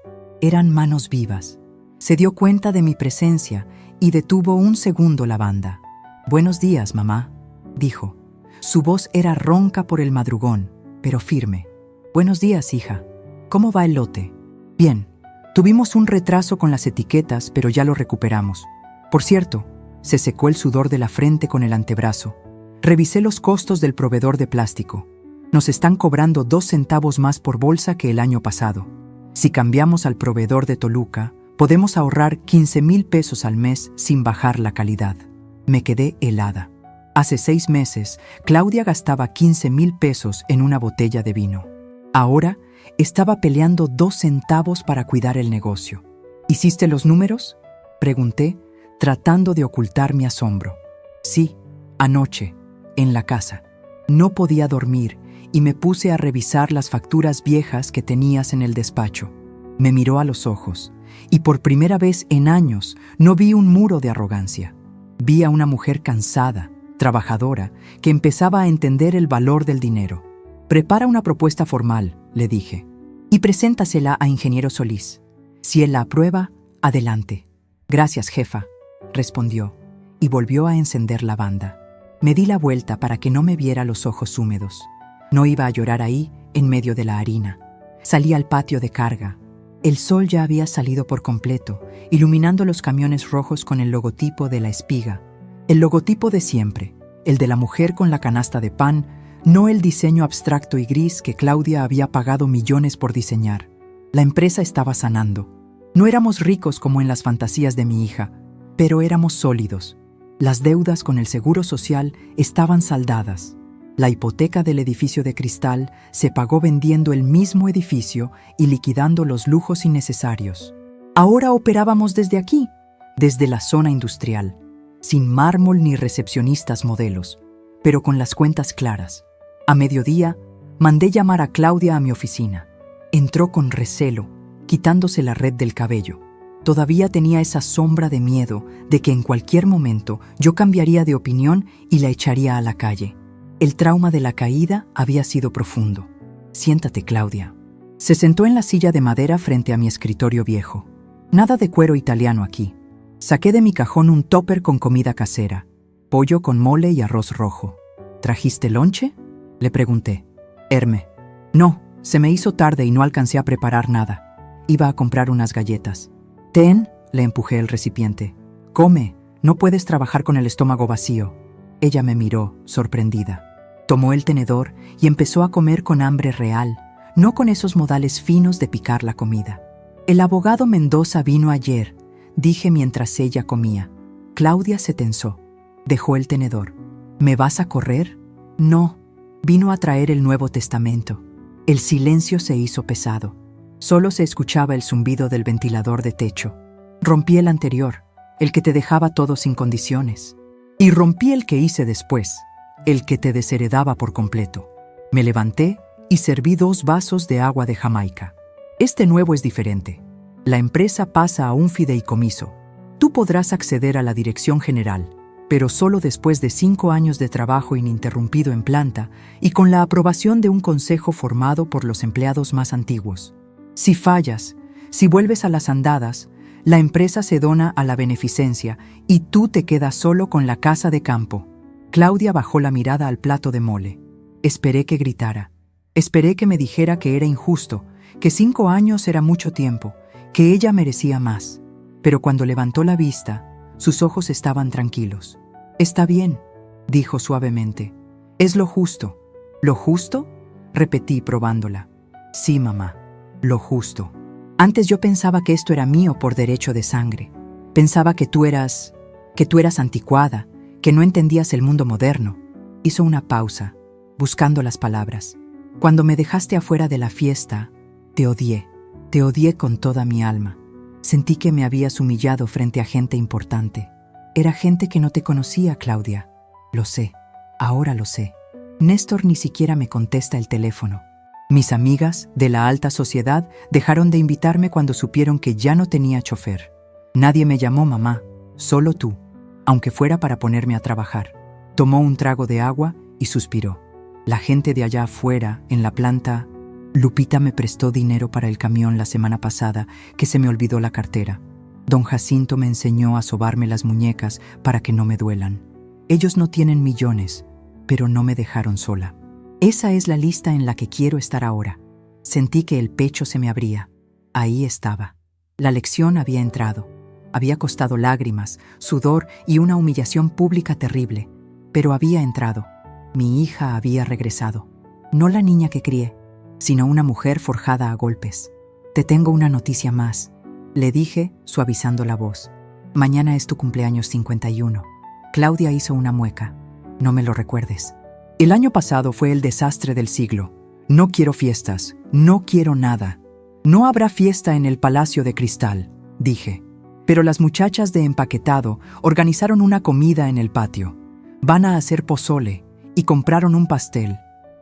Eran manos vivas. Se dio cuenta de mi presencia y detuvo un segundo la banda. «Buenos días, mamá», dijo. Su voz era ronca por el madrugón, pero firme. «Buenos días, hija. ¿Cómo va el lote?» «Bien. Tuvimos un retraso con las etiquetas, pero ya lo recuperamos. Por cierto», se secó el sudor de la frente con el antebrazo. «Revisé los costos del proveedor de plástico. Nos están cobrando 2 centavos más por bolsa que el año pasado. Si cambiamos al proveedor de Toluca, podemos ahorrar 15,000 pesos al mes sin bajar la calidad». Me quedé helada. Hace 6 meses, Claudia gastaba 15,000 pesos en una botella de vino. Ahora estaba peleando 2 centavos para cuidar el negocio. «¿Hiciste los números?», pregunté, tratando de ocultar mi asombro. «Sí, anoche, en la casa. No podía dormir y me puse a revisar las facturas viejas que tenías en el despacho». Me miró a los ojos y por primera vez en años no vi un muro de arrogancia. Vi a una mujer cansada, trabajadora, que empezaba a entender el valor del dinero. «Prepara una propuesta formal», le dije, «y preséntasela a Ingeniero Solís. Si él la aprueba, adelante». «Gracias, jefa», respondió, y volvió a encender la banda. Me di la vuelta para que no me viera los ojos húmedos. No iba a llorar ahí, en medio de la harina. Salí al patio de carga. El sol ya había salido por completo, iluminando los camiones rojos con el logotipo de la espiga. El logotipo de siempre, el de la mujer con la canasta de pan, no el diseño abstracto y gris que Claudia había pagado millones por diseñar. La empresa estaba sanando. No éramos ricos como en las fantasías de mi hija, pero éramos sólidos. Las deudas con el seguro social estaban saldadas. La hipoteca del edificio de cristal se pagó vendiendo el mismo edificio y liquidando los lujos innecesarios. Ahora operábamos desde aquí, desde la zona industrial, sin mármol ni recepcionistas modelos, pero con las cuentas claras. A mediodía, mandé llamar a Claudia a mi oficina. Entró con recelo, quitándose la red del cabello. Todavía tenía esa sombra de miedo de que en cualquier momento yo cambiaría de opinión y la echaría a la calle. El trauma de la caída había sido profundo. «Siéntate, Claudia». Se sentó en la silla de madera frente a mi escritorio viejo. «Nada de cuero italiano aquí». Saqué de mi cajón un tupper con comida casera, pollo con mole y arroz rojo. «¿Trajiste lonche?», le pregunté. «Herme». «No, se me hizo tarde y no alcancé a preparar nada. Iba a comprar unas galletas». «Ten», le empujé el recipiente. «Come, no puedes trabajar con el estómago vacío». Ella me miró, sorprendida. Tomó el tenedor y empezó a comer con hambre real, no con esos modales finos de picar la comida. «El abogado Mendoza vino ayer», dije mientras ella comía. Claudia se tensó. Dejó el tenedor. «¿Me vas a correr?». «No». Vino a traer el Nuevo Testamento. El silencio se hizo pesado. Solo se escuchaba el zumbido del ventilador de techo. Rompí el anterior, el que te dejaba todo sin condiciones. Y rompí el que hice después, el que te desheredaba por completo. Me levanté y serví 2 vasos de agua de Jamaica. Este nuevo es diferente. La empresa pasa a un fideicomiso. Tú podrás acceder a la dirección general, pero solo después de 5 años de trabajo ininterrumpido en planta y con la aprobación de un consejo formado por los empleados más antiguos. Si fallas, si vuelves a las andadas, la empresa se dona a la beneficencia y tú te quedas solo con la casa de campo. Claudia bajó la mirada al plato de mole. Esperé que gritara. Esperé que me dijera que era injusto, que 5 años era mucho tiempo, que ella merecía más. Pero cuando levantó la vista, sus ojos estaban tranquilos. «Está bien», dijo suavemente. «Es lo justo». «¿Lo justo?», repetí probándola. «Sí, mamá, lo justo. Antes yo pensaba que esto era mío por derecho de sangre. Pensaba que tú eras anticuada, que no entendías el mundo moderno». Hizo una pausa, buscando las palabras. «Cuando me dejaste afuera de la fiesta, te odié con toda mi alma. Sentí que me habías humillado frente a gente importante. Era gente que no te conocía, Claudia. Lo sé, ahora lo sé. Néstor ni siquiera me contesta el teléfono. Mis amigas de la alta sociedad dejaron de invitarme cuando supieron que ya no tenía chofer. Nadie me llamó mamá, solo tú, aunque fuera para ponerme a trabajar». Tomó un trago de agua y suspiró. «La gente de allá afuera, en la planta, Lupita me prestó dinero para el camión la semana pasada, que se me olvidó la cartera. Don Jacinto me enseñó a sobarme las muñecas para que no me duelan. Ellos no tienen millones, pero no me dejaron sola. Esa es la lista en la que quiero estar ahora». Sentí que el pecho se me abría. Ahí estaba. La lección había entrado. Había costado lágrimas, sudor y una humillación pública terrible. Pero había entrado. Mi hija había regresado. No la niña que crié, sino una mujer forjada a golpes. «Te tengo una noticia más», le dije, suavizando la voz. «Mañana es tu cumpleaños 51. Claudia hizo una mueca. No me lo recuerdes. El año pasado fue el desastre del siglo. No quiero fiestas, no quiero nada. No habrá fiesta en el Palacio de Cristal», dije. Pero las muchachas de empaquetado organizaron una comida en el patio. Van a hacer pozole y compraron un pastel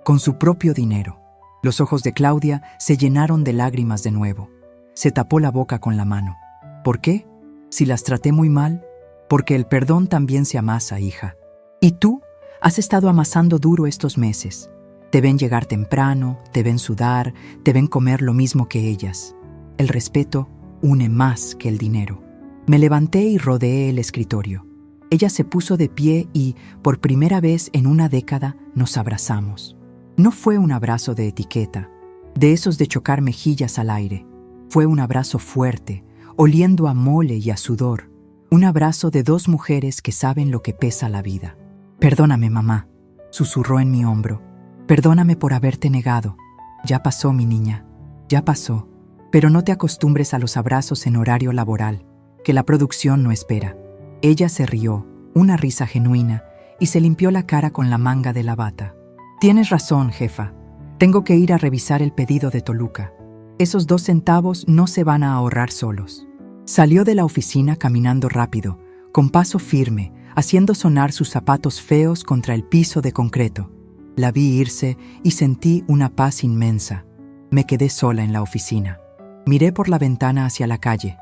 con su propio dinero. Los ojos de Claudia se llenaron de lágrimas de nuevo. Se tapó la boca con la mano. «¿Por qué? Si las traté muy mal». «Porque el perdón también se amasa, hija. Y tú has estado amasando duro estos meses. Te ven llegar temprano, te ven sudar, te ven comer lo mismo que ellas. El respeto une más que el dinero». Me levanté y rodeé el escritorio. Ella se puso de pie y, por primera vez en una década, nos abrazamos. No fue un abrazo de etiqueta, de esos de chocar mejillas al aire. Fue un abrazo fuerte, oliendo a mole y a sudor. Un abrazo de dos mujeres que saben lo que pesa la vida. «Perdóname, mamá», susurró en mi hombro. «Perdóname por haberte negado. Ya pasó, mi niña, ya pasó. Pero no te acostumbres a los abrazos en horario laboral, que la producción no espera». Ella se rió, una risa genuina, y se limpió la cara con la manga de la bata. «Tienes razón, jefa. Tengo que ir a revisar el pedido de Toluca. Esos 2 centavos no se van a ahorrar solos». Salió de la oficina caminando rápido, con paso firme, haciendo sonar sus zapatos feos contra el piso de concreto. La vi irse y sentí una paz inmensa. Me quedé sola en la oficina. Miré por la ventana hacia la calle.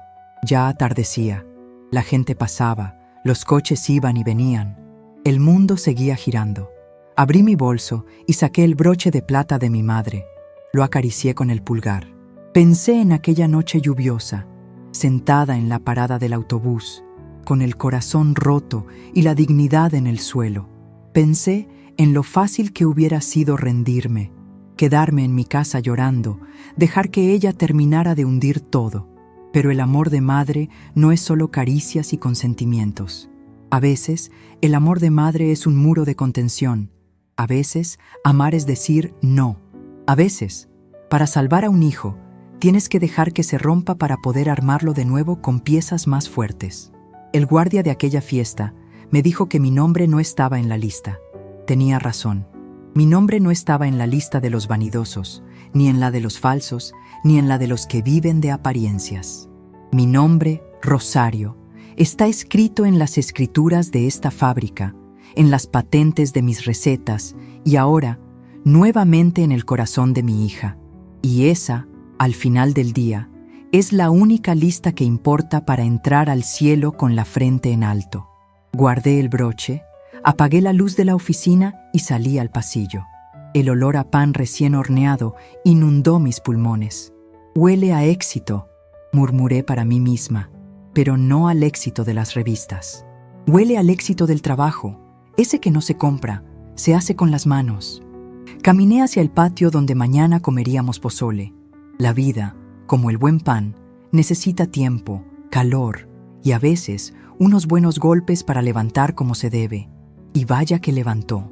Ya atardecía. La gente pasaba, los coches iban y venían. El mundo seguía girando. Abrí mi bolso y saqué el broche de plata de mi madre. Lo acaricié con el pulgar. Pensé en aquella noche lluviosa, sentada en la parada del autobús, con el corazón roto y la dignidad en el suelo. Pensé en lo fácil que hubiera sido rendirme, quedarme en mi casa llorando, dejar que ella terminara de hundir todo. Pero el amor de madre no es solo caricias y consentimientos. A veces, el amor de madre es un muro de contención. A veces, amar es decir no. A veces, para salvar a un hijo, tienes que dejar que se rompa para poder armarlo de nuevo con piezas más fuertes. El guardia de aquella fiesta me dijo que mi nombre no estaba en la lista. Tenía razón. Mi nombre no estaba en la lista de los vanidosos, ni en la de los falsos, ni en la de los que viven de apariencias. Mi nombre, Rosario, está escrito en las escrituras de esta fábrica, en las patentes de mis recetas y ahora, nuevamente en el corazón de mi hija. Y esa, al final del día, es la única lista que importa para entrar al cielo con la frente en alto. Guardé el broche, apagué la luz de la oficina y salí al pasillo. El olor a pan recién horneado inundó mis pulmones. «Huele a éxito», murmuré para mí misma, pero no al éxito de las revistas. «Huele al éxito del trabajo, ese que no se compra, se hace con las manos». Caminé hacia el patio donde mañana comeríamos pozole. La vida, como el buen pan, necesita tiempo, calor y a veces unos buenos golpes para levantar como se debe. Y vaya que levantó.